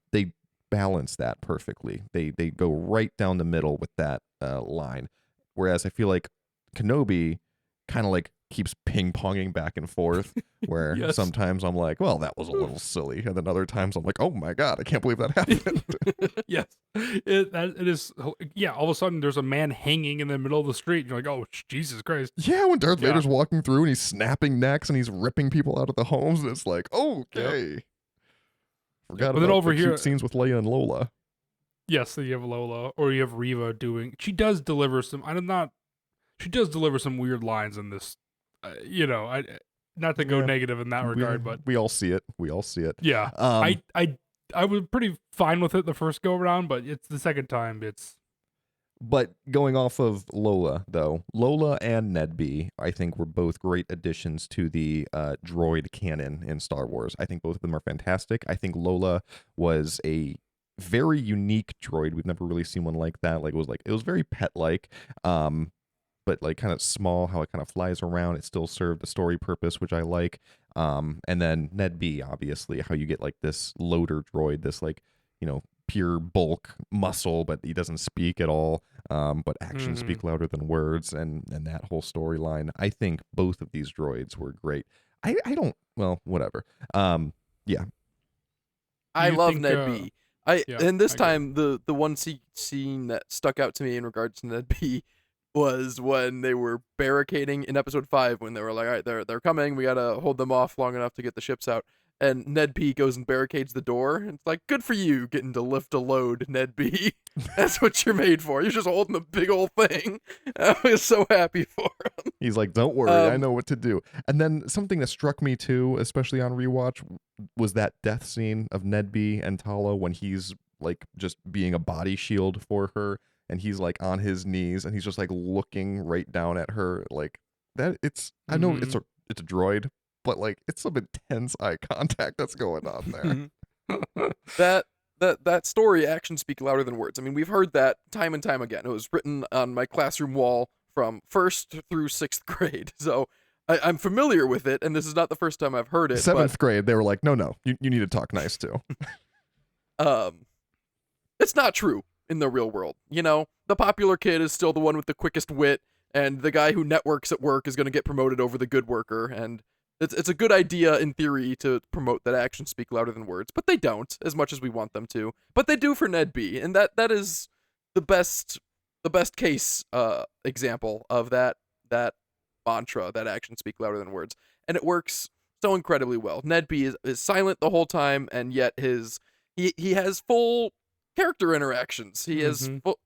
balance that perfectly. They go right down the middle with that line. Whereas I feel like Kenobi kind of like keeps ping-ponging back and forth where sometimes I'm like, well, that was a little silly, and then other times I'm like, oh my god, I can't believe that happened.
Yes, it is. Yeah, all of a sudden there's a man hanging in the middle of the street and you're like, oh Jesus Christ.
Yeah, when Darth Vader's walking through and he's snapping necks and he's ripping people out of the homes, and it's like, okay. Forgot about
over
the
here
cute scenes with Leia and Lola.
Yes, so you have Lola, or you have Reva doing. She does deliver some. She does deliver some weird lines in this. You know, not to go negative in that regard, but
we all see it. We all see it.
Yeah, I was pretty fine with it the first go around, but it's the second time.
But going off of Lola, though, Lola and Ned B, I think were both great additions to the droid canon in Star Wars. I think both of them are fantastic. I think Lola was a very unique droid. We've never really seen one like that. Like it was very pet-like, but like kind of small. How it kind of flies around. It still served the story purpose, which I like. And then Ned B, obviously, how you get like this loader droid, this like, you know, pure bulk muscle, but he doesn't speak at all. But actions speak louder than words, and that whole storyline. I think both of these droids were great. I don't. Well, whatever. Yeah.
I love Ned B. And this time the one scene that stuck out to me in regards to Ned B was when they were barricading in episode 5 when they were like, all right, they're coming, we gotta hold them off long enough to get the ships out, and Ned B goes and barricades the door. It's like, good for you getting to lift a load, Ned B. That's what you're made for. You're just holding the big old thing. I was so happy for him.
He's like, don't worry, I know what to do. And then something that struck me too, especially on rewatch, was that death scene of Ned B and Tala when he's like just being a body shield for her, and he's like on his knees and he's just like looking right down at her like that. It's I know it's a droid, but like it's some intense eye contact that's going on there.
That story, actions speak louder than words. I mean, we've heard that time and time again. It was written on my classroom wall from 1st through 6th grade. So I'm familiar with it, and this is not the first time I've heard it.
7th grade, they were like, no, you need to talk nice too.
It's not true in the real world. You know, the popular kid is still the one with the quickest wit, and the guy who networks at work is going to get promoted over the good worker, and it's a good idea in theory to promote that actions speak louder than words, but they don't as much as we want them to. But they do for Ned B, and that is the best case example of that mantra, that actions speak louder than words, and it works so incredibly well. Ned B is silent the whole time, and yet he has full character interactions. He has full,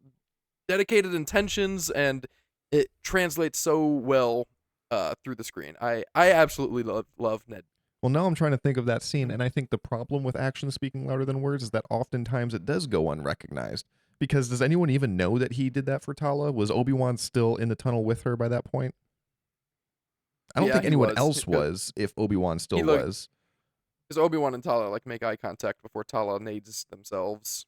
dedicated intentions, and it translates so well through the screen. I absolutely love Ned.
Well, now I'm trying to think of that scene, and I think the problem with action speaking louder than words is that oftentimes it does go unrecognized. Because does anyone even know that he did that for Tala? Was Obi-Wan still in the tunnel with her by that point? I don't think anyone else was if Obi-Wan still was.
Because Obi-Wan and Tala like make eye contact before Tala nades themselves.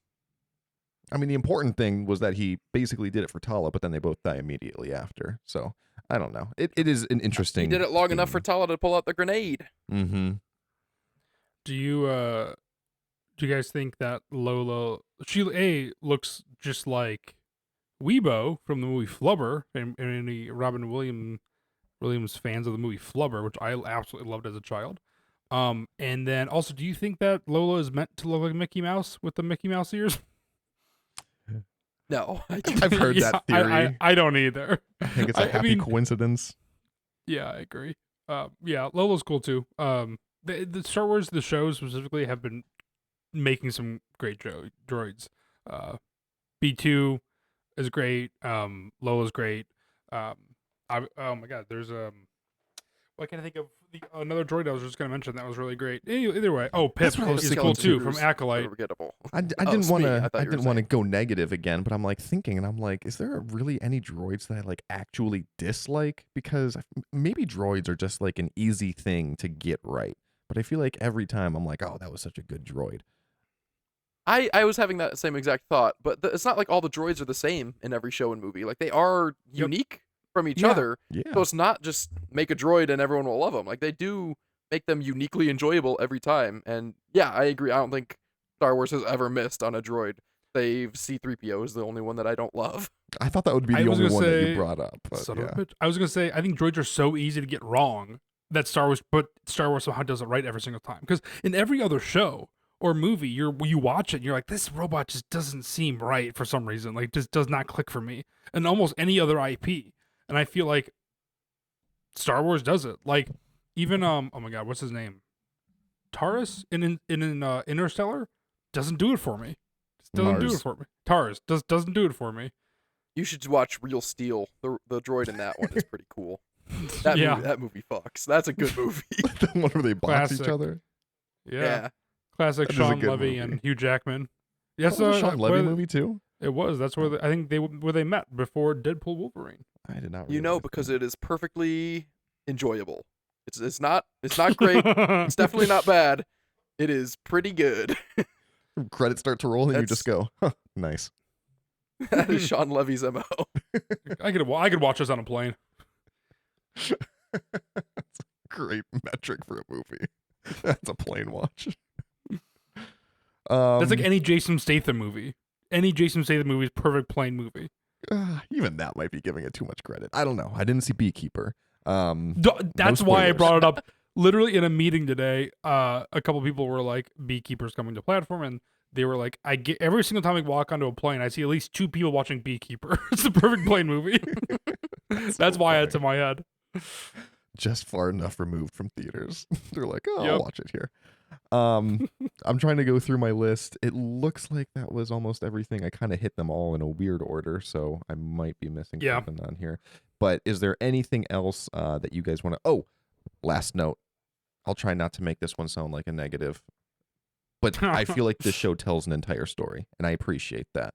I mean, the important thing was that he basically did it for Tala, but then they both die immediately after. So I don't know. It is an interesting.
He did it long enough for Tala to pull out the grenade.
Mm-hmm.
Do you guys think that Lola looks just like Weebo from the movie Flubber, and any Robin Williams fans of the movie Flubber, which I absolutely loved as a child. And then also, do you think that Lola is meant to look like Mickey Mouse with the Mickey Mouse ears?
No,
I've heard that theory.
I don't either.
I think it's a happy coincidence.
Yeah, I agree. Yeah, Lola's cool too. The Star Wars, the shows specifically, have been making some great droids. B2 is great. Lola's great. Oh my god, there's what can I think of? Another droid I was just gonna mention that was really great. Either way, Pip is cool too from Acolyte.
I didn't want to go negative again, but I'm like thinking, and I'm like, is there really any droids that I like actually dislike? Because maybe droids are just like an easy thing to get right, but I feel like every time I'm like, oh, that was such a good droid.
I was having that same exact thought, but it's not like all the droids are the same in every show and movie. Like they are unique from each other.
Yeah.
So it's not just make a droid and everyone will love them. Like they do make them uniquely enjoyable every time. And yeah, I agree. I don't think Star Wars has ever missed on a droid. Save C-3PO is the only one that I don't love.
I thought that would be the only one that you brought up. But
I was gonna say I think droids are so easy to get wrong that Star Wars somehow does it right every single time. Because in every other show or movie, you watch it and you're like, this robot just doesn't seem right for some reason. Like just does not click for me. And almost any other IP. And I feel like Star Wars does it. Like even oh my god, what's his name? Taurus in Interstellar doesn't do it for me. Just doesn't do it for me. Taurus doesn't do it for me.
You should watch Real Steel. The droid in that one is pretty cool. That movie fucks. That's a good movie.
The one where they box each other.
Yeah. Classic
that
Sean Levy and Hugh Jackman. Yes,
Sean Levy movie too.
It was. That's where I think they met before Deadpool Wolverine.
I did not.
Because it is perfectly enjoyable. It's not great. It's definitely not bad. It is pretty good.
Credits start to roll and you just go, huh, nice.
That is Sean Levy's MO.
I could watch this on a plane.
That's a great metric for a movie. That's a plane watch.
That's like any Jason Statham movie. Any Jason Statham movie is perfect plane movie.
Even that might be giving it too much credit. I don't know. I didn't see Beekeeper.
That's why I brought it up. Literally in a meeting today, a couple people were like, Beekeeper's coming to platform, and they were like, every single time I walk onto a plane, I see at least 2 people watching Beekeeper. It's the perfect plane movie. That's why it's in my head.
Just far enough removed from theaters. They're like, oh, I'll watch it here. I'm trying to go through my list. It looks like that was almost everything. I kind of hit them all in a weird order, so I might be missing
Yeah.
something on here. But is there anything else that you guys want to? Oh, last note. I'll try not to make this one sound like a negative, but I feel like this show tells an entire story, and I appreciate that.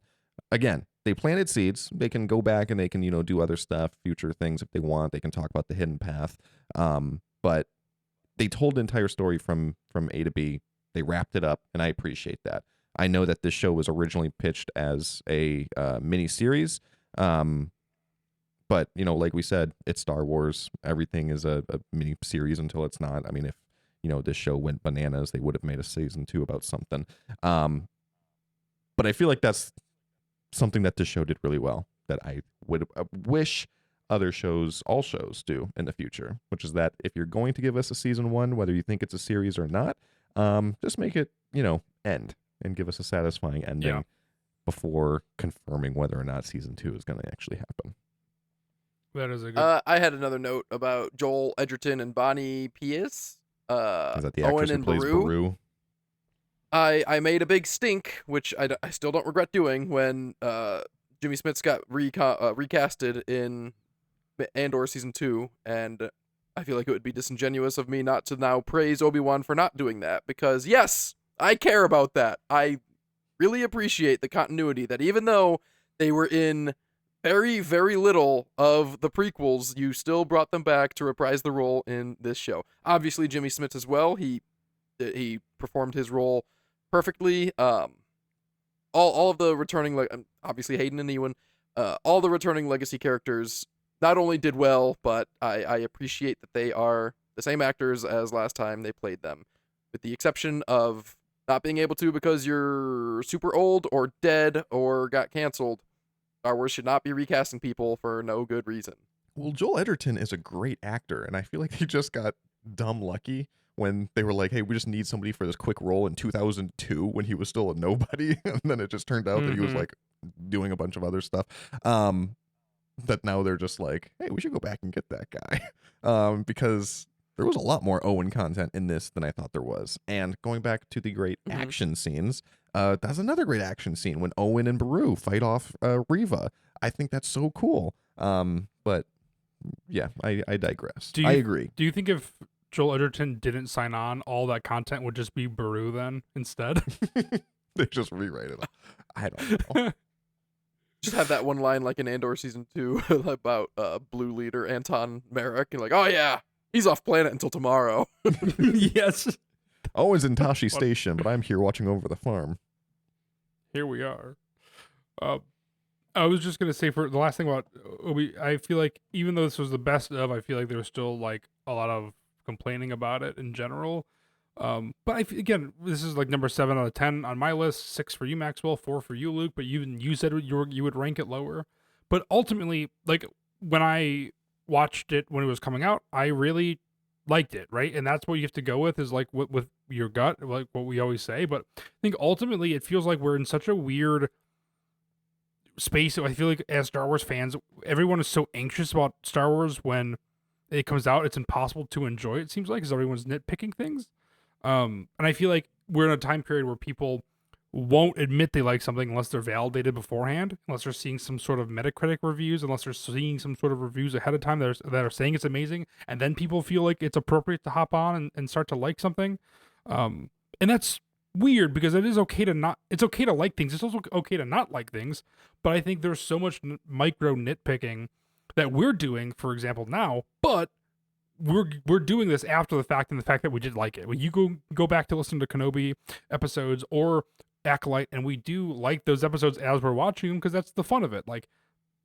Again, they planted seeds. They can go back and they can, do other stuff, future things if they want. They can talk about the hidden path. But they told the entire story from A to B. They wrapped it up, and I appreciate that. I know that this show was originally pitched as a mini series, but like we said, it's Star Wars. Everything is a mini series until it's not. I mean, if this show went bananas, they would have made a season 2 about something. But I feel like that's something that this show did really well. That I would wish other shows, all shows, do in the future. Which is that if you're going to give us a season 1, whether you think it's a series or not, just make it end and give us a satisfying ending before confirming whether or not season 2 is going to actually happen.
That is a good.
I had another note about Joel Edgerton and Bonnie Piess.
Is that the
Owen
actress who
and
plays Baru?
I made a big stink, which I still don't regret doing, when Jimmy Smits got recasted in Andor season 2, and I feel like it would be disingenuous of me not to now praise Obi-Wan for not doing that, because yes, I care about that. I really appreciate the continuity that even though they were in very, very little of the prequels, you still brought them back to reprise the role in this show. Obviously, Jimmy Smits as well. He performed his role perfectly. All of the returning, obviously Hayden and Ewan, all the returning legacy characters not only did well, but I appreciate that they are the same actors as last time they played them, with the exception of not being able to because you're super old or dead or got canceled. Star Wars should not be recasting people for no good reason.
Well, Joel Edgerton is a great actor, and I feel like he just got dumb lucky when they were like, hey, we just need somebody for this quick role in 2002 when he was still a nobody. And then it just turned out that he was like doing a bunch of other stuff. That now they're just like, hey, we should go back and get that guy. Because there was a lot more Owen content in this than I thought there was. And going back to the great action scenes, that's another great action scene when Owen and Baru fight off Reva. I think that's so cool. But yeah, I digress. I agree.
Do you think if Joel Edgerton didn't sign on, all that content would just be Baru then instead?
They just rewrite it. I don't know.
Just have that one line like in Andor season 2 about Blue Leader Anton Merrick, and like, oh yeah, he's off planet until tomorrow.
Yes.
Owen's in Tashi Station, but I'm here watching over the farm.
Here we are. I was just gonna say, for the last thing about Obi, I feel like even though this was the best of, I feel like there was still like a lot of complaining about it in general. But again, this is like number 7 out of 10 on my list. 6 for you, Maxwell. 4 for you, Luke. But you said you would rank it lower. But ultimately, like when I watched it when it was coming out, I really liked it, right? And that's what you have to go with, is like with your gut, like what we always say. But I think ultimately it feels like we're in such a weird space. I feel like as Star Wars fans, everyone is so anxious about Star Wars when it comes out. It's impossible to enjoy, it seems like, because everyone's nitpicking things. And I feel like we're in a time period where people won't admit they like something unless they're validated beforehand, unless they're seeing some sort of Metacritic reviews, unless they're seeing some sort of reviews ahead of time that are saying it's amazing, and then people feel like it's appropriate to hop on and start to like something. And that's weird, because it's okay to like things. It's also okay to not like things. But I think there's so much micro nitpicking that we're doing, for example, now, but we're doing this after the fact, and the fact that we did like it. When you go back to listen to Kenobi episodes or Acolyte, and we do like those episodes as we're watching them, because that's the fun of it. Like,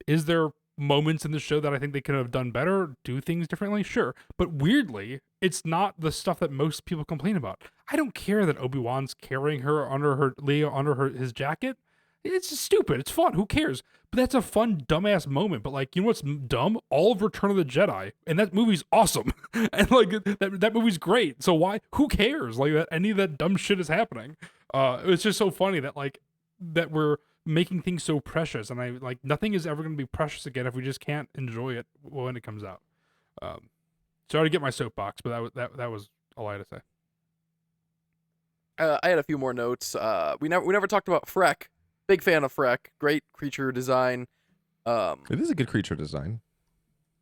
is there moments in the show that I think they could have done better, do things differently? Sure. But weirdly, it's not the stuff that most people complain about. I don't care that Obi-Wan's carrying her under his jacket. It's just stupid. It's fun. Who cares? But that's a fun, dumbass moment. But like, you know what's dumb? All of Return of the Jedi, and that movie's awesome, and like that movie's great. So why? Who cares? Like, that any of that dumb shit is happening. It's just so funny that that we're making things so precious, and I like nothing is ever going to be precious again if we just can't enjoy it when it comes out. Sorry to get my soapbox, but that was all I had to say.
I had a few more notes. We never talked about Freck. Big fan of Freck. Great creature design.
It is a good creature design.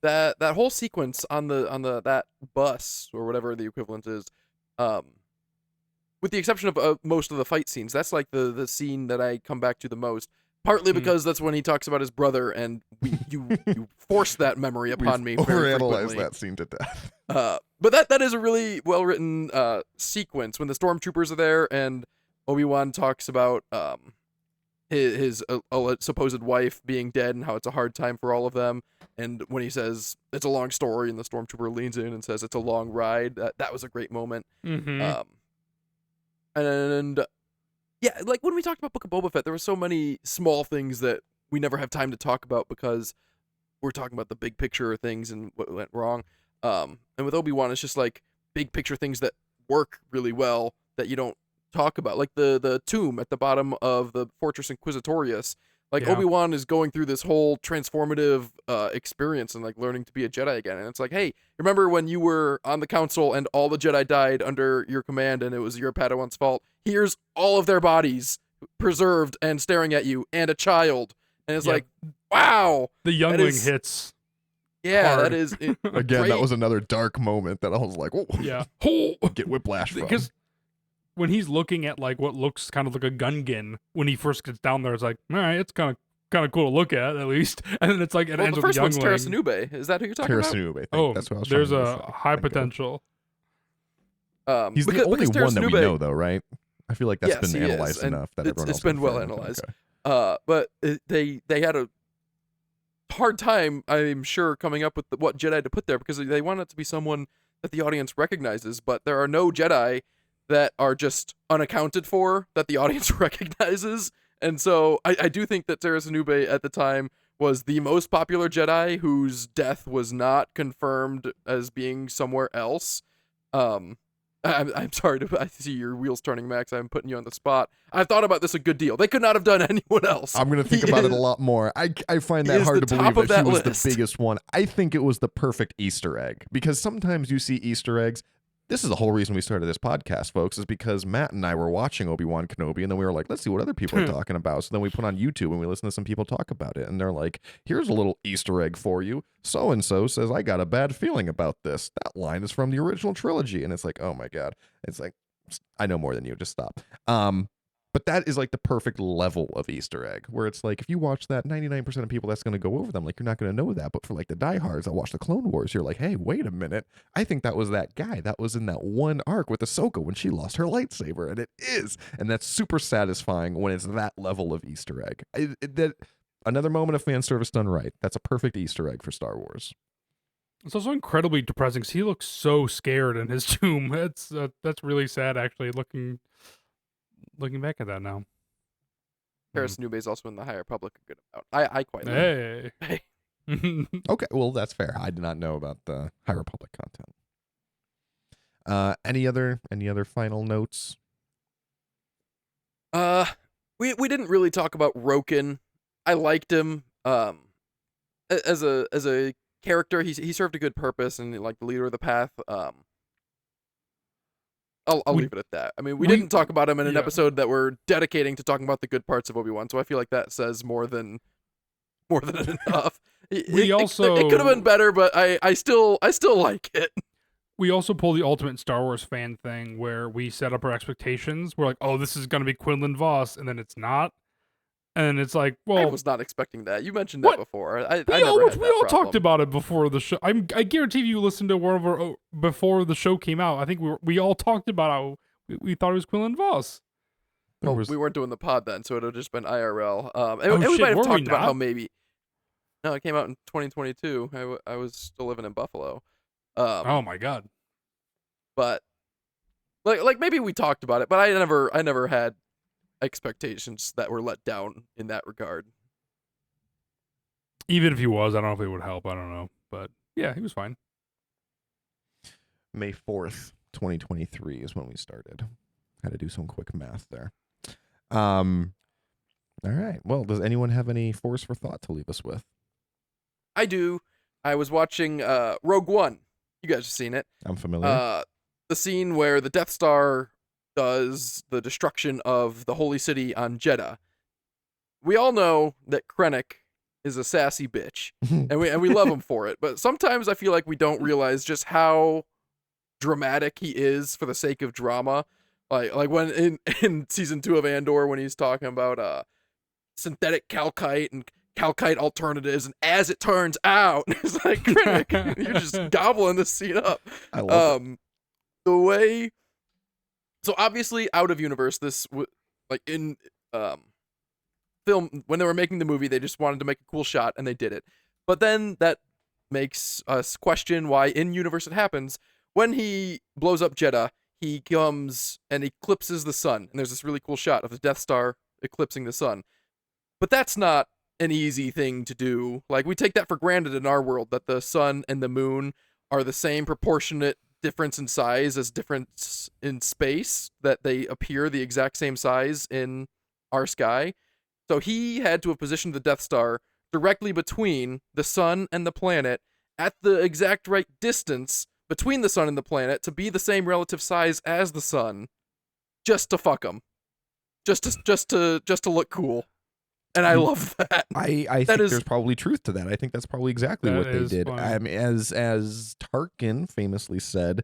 That whole sequence on the that bus or whatever the equivalent is, with the exception of most of the fight scenes, that's like the scene that I come back to the most. Partly because that's when he talks about his brother, and you forced that memory upon me. Very
Overanalyzed
frequently.
that scene to death.
But that is a really well written sequence when the stormtroopers are there, and Obi-Wan talks about his supposed wife being dead and how it's a hard time for all of them. And when he says it's a long story, and the stormtrooper leans in and says it's a long ride, that was a great moment.
Mm-hmm.
And yeah, like when we talked about Book of Boba Fett, there were so many small things that we never have time to talk about because we're talking about the big picture of things and what went wrong. And with Obi-Wan, it's just like big picture things that work really well that you don't talk about, like the tomb at the bottom of the Fortress Inquisitorius. Like
Yeah.
Obi-Wan is going through this whole transformative experience and like learning to be a Jedi again. And it's like, hey, remember when you were on the council and all the Jedi died under your command and it was your Padawan's fault? Here's all of their bodies preserved and staring at you and a child. And it's
Yeah.
like, wow.
The youngling
is-
hits.
Yeah,
Hard.
that is
Again,
great.
that was another dark moment that I was like, "Oh,
Yeah.
get whiplash from."
Because when he's looking at like what looks kind of like a Gungan when he first gets down there, it's like, all right, it's kind of cool to look at least. And then it's like it
Well,
ends
the
with
first
a
one's
youngling.
Terrasanube. Is that who you're talking about?
Terrasanube, I think.
Oh,
That's what I was
there's
trying to
a
say.
high
Think of.
potential.
He's
because
the only one that we
Terrasanube-
know, though, right? I feel like that's
Yes,
been
he is,
analyzed
and
enough that
it's-
everyone
it's
else
been
can
well
confirm.
analyzed.
Okay.
But they had a hard time, I'm sure, coming up with what Jedi to put there because they want it to be someone that the audience recognizes, but there are no Jedi that are just unaccounted for that the audience recognizes. And so I do think that Terrasanube at the time was the most popular Jedi whose death was not confirmed as being somewhere else. I'm sorry I see your wheels turning, Max. I'm putting you on the spot. I've thought about this a good deal. They could not have done anyone else.
I'm gonna think
He
about it a
is-
lot more. I find
he
that
is
hard
the
to
top
believe
of
that he
that
was
list.
the biggest one. I think it was the perfect Easter egg because sometimes you see Easter eggs. This is the whole reason we started this podcast, folks, is because Matt and I were watching Obi-Wan Kenobi, and then we were like, let's see what other people are talking about. So then we put on YouTube and we listen to some people talk about it, and they're like, here's a little Easter egg for you. So-and-so says, I got a bad feeling about this. That line is from the original trilogy. And it's like, oh my God. It's like, I know more than you. Just stop. But that is like the perfect level of Easter egg, where it's like if you watch that, 99% of people that's going to go over them. Like you're not going to know that, but for like the diehards that watch the Clone Wars, you're like, hey, wait a minute, I think that was that guy that was in that one arc with Ahsoka when she lost her lightsaber, and it is, and that's super satisfying when it's that level of Easter egg. That another moment of fan service done right. That's a perfect Easter egg for Star Wars.
It's also incredibly depressing because he looks so scared in his tomb. That's really sad, actually. Looking back at that now.
Terrasanube is also in the High Republic a good amount. I quite like.
Hey.
Okay, well that's fair. I did not know about the High Republic content. Any other final notes?
We didn't really talk about Roken. I liked him. As a character, he served a good purpose and like the leader of the path. I'll
We-
leave it at that. I mean, we
we-
didn't talk about him in an
yeah.
episode that we're dedicating to talking about the good parts of Obi-Wan, so I feel like that says more than enough.
We
it could have been better, but I still like it.
We also pull the ultimate Star Wars fan thing where we set up our expectations. We're like, oh, this is going to be Quinlan Voss, and then it's not. And it's like,
I
well,
was not expecting that. You mentioned
What?
that before. I
we
never
all,
had
we
that
all
problem.
talked about it before the show. I guarantee you listened to one of our before the show came out. I think we all talked about how we thought it was Quinlan Voss.
There was-
We weren't doing the pod then, so it would have just been IRL. And
Oh,
we
shit,
might have
were we
talked about how
not?
maybe. No, it came out in 2022. I was still living in Buffalo.
Oh my god.
But like maybe we talked about it, but I never had expectations that were let down in that regard.
Even if he was, I don't know if it would help. I don't know, but yeah, he was fine.
May 4th, 2023 is when we started. Had to do some quick math there. All right. Well, does anyone have any force for thought to leave us with?
I do. I was watching Rogue One. You guys have seen it.
I'm familiar.
The scene where the Death Star does the destruction of the holy city on Jeddah. We all know that Krennic is a sassy bitch, and we love him for it. But sometimes I feel like we don't realize just how dramatic he is for the sake of drama. Like when in season 2 of Andor, when he's talking about synthetic calcite and calcite alternatives, and as it turns out, it's like, Krennic, you're just gobbling this scene up.
I love it.
The way, so obviously out of universe, like in film, when they were making the movie, they just wanted to make a cool shot, and they did it. But then that makes us question why in universe it happens. When he blows up Jeddah, he comes and eclipses the sun, and there's this really cool shot of the Death Star eclipsing the sun. But that's not an easy thing to do. Like, we take that for granted in our world, that the sun and the moon are the same proportionate difference in size as difference in space, that they appear the exact same size in our sky. So he had to have positioned the Death Star directly between the sun and the planet at the exact right distance between the sun and the planet to be the same relative size as the sun, just to fuck them, just to look cool. And I love that.
I think there's probably truth to that. I think that's probably exactly what they did. As Tarkin famously said,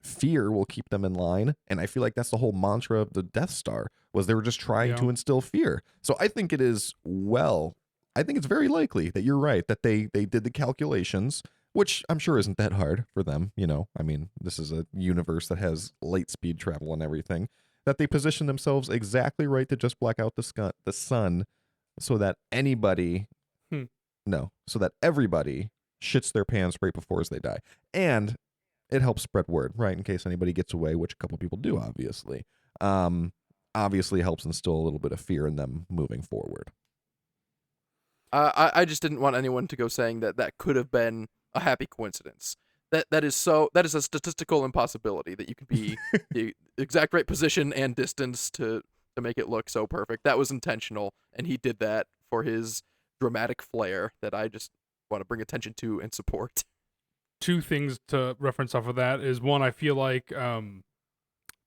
fear will keep them in line, and I feel like that's the whole mantra of the Death Star, was they were just trying to instill fear. So I think it is I think it's very likely that you're right, that they did the calculations, which I'm sure isn't that hard for them. You know, I mean, this is a universe that has light speed travel and everything, that they position themselves exactly right to just black out the sun so that so that everybody shits their pants right before as they die. And it helps spread word, right? In case anybody gets away, which a couple people do, obviously. Obviously helps instill a little bit of fear in them moving forward.
I just didn't want anyone to go saying that could have been a happy coincidence. That is a statistical impossibility, that you could be the exact right position and distance to make it look so perfect. That was intentional, and he did that for his dramatic flair that I just want to bring attention to and support.
Two things to reference off of that is, one, I feel like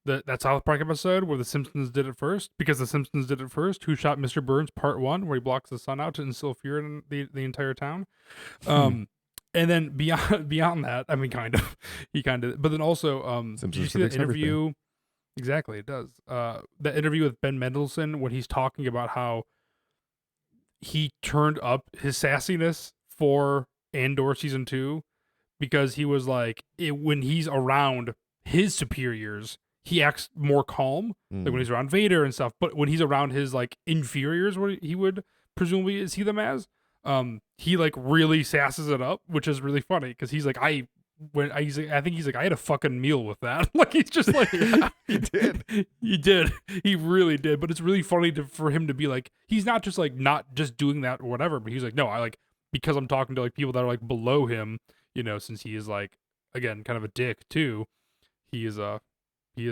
that South Park episode where the Simpsons did it first, because the Simpsons did it first. Who Shot Mr. Burns Part 1, where he blocks the sun out to instill fear in the entire town. And then beyond that, I mean, but then also, did you see the interview? Everything. Exactly, it does. The interview with Ben Mendelsohn, when he's talking about how he turned up his sassiness for Andor season 2, because he was like, when he's around his superiors, he acts more calm, like when he's around Vader and stuff. But when he's around his like inferiors, what he would presumably see them as, he like really sasses it up, which is really funny, because he's like, I think he's like, I had a fucking meal with that. Like, he's just like,
yeah, he did,
he really did. But it's really funny for him to be like, he's not just like not just doing that or whatever, but he's like, no, I like, because I'm talking to like people that are like below him, you know, since he is like, again, kind of a dick too, he is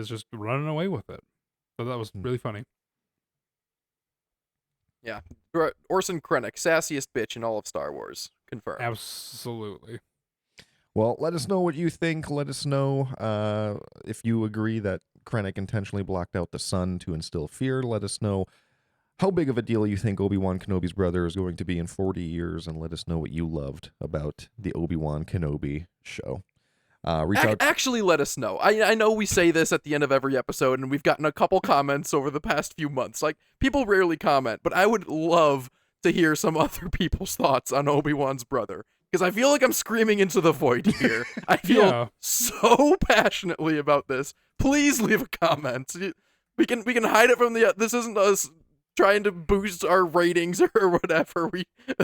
just running away with it. So that was really funny.
Yeah, Orson Krennic, sassiest bitch in all of Star Wars. Confirmed.
Absolutely.
Well, let us know what you think. Let us know if you agree that Krennic intentionally blocked out the sun to instill fear. Let us know how big of a deal you think Obi-Wan Kenobi's brother is going to be in 40 years, and let us know what you loved about the Obi-Wan Kenobi show.
Actually, let us know. I know we say this at the end of every episode, and we've gotten a couple comments over the past few months. Like, people rarely comment, but I would love to hear some other people's thoughts on Obi-Wan's brother, because I feel like I'm screaming into the void here. I feel so passionately about this. Please leave a comment. We can hide it from this isn't us trying to boost our ratings or whatever.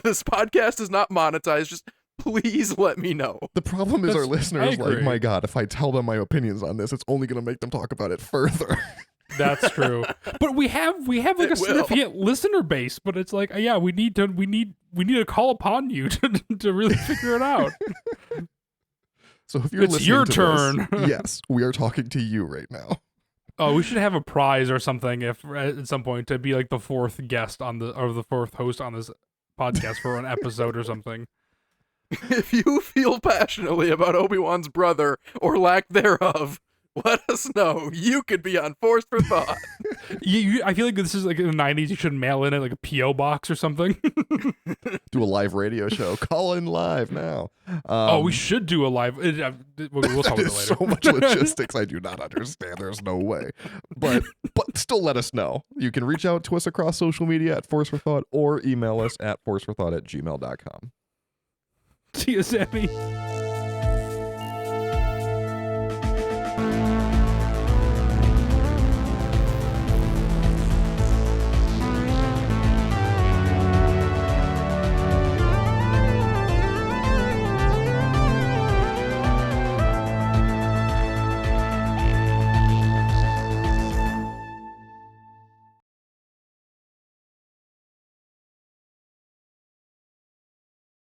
This podcast is not monetized. Just please let me know.
The problem is our listeners like, my God, if I tell them my opinions on this, it's only going to make them talk about it further.
That's true. But we have like a significant listener base, but it's like, yeah, we need to call upon you to really figure it out.
So if you're
it's
listening
your
to
turn.
This, yes, we are talking to you right now.
Oh, we should have a prize or something if at some point to be like the fourth guest the fourth host on this podcast for an episode or something.
If you feel passionately about Obi-Wan's brother or lack thereof, let us know. You could be on Force for Thought.
I feel like this is like in the 90s. You should mail in it like a P.O. box or something.
Do a live radio show. Call in live now.
We should do a live. We'll talk about it
There's
later.
so much logistics I do not understand. There's no way. But still let us know. You can reach out to us across social media at Force for Thought or email us at forceforthought@gmail.com.
See you, Sammy.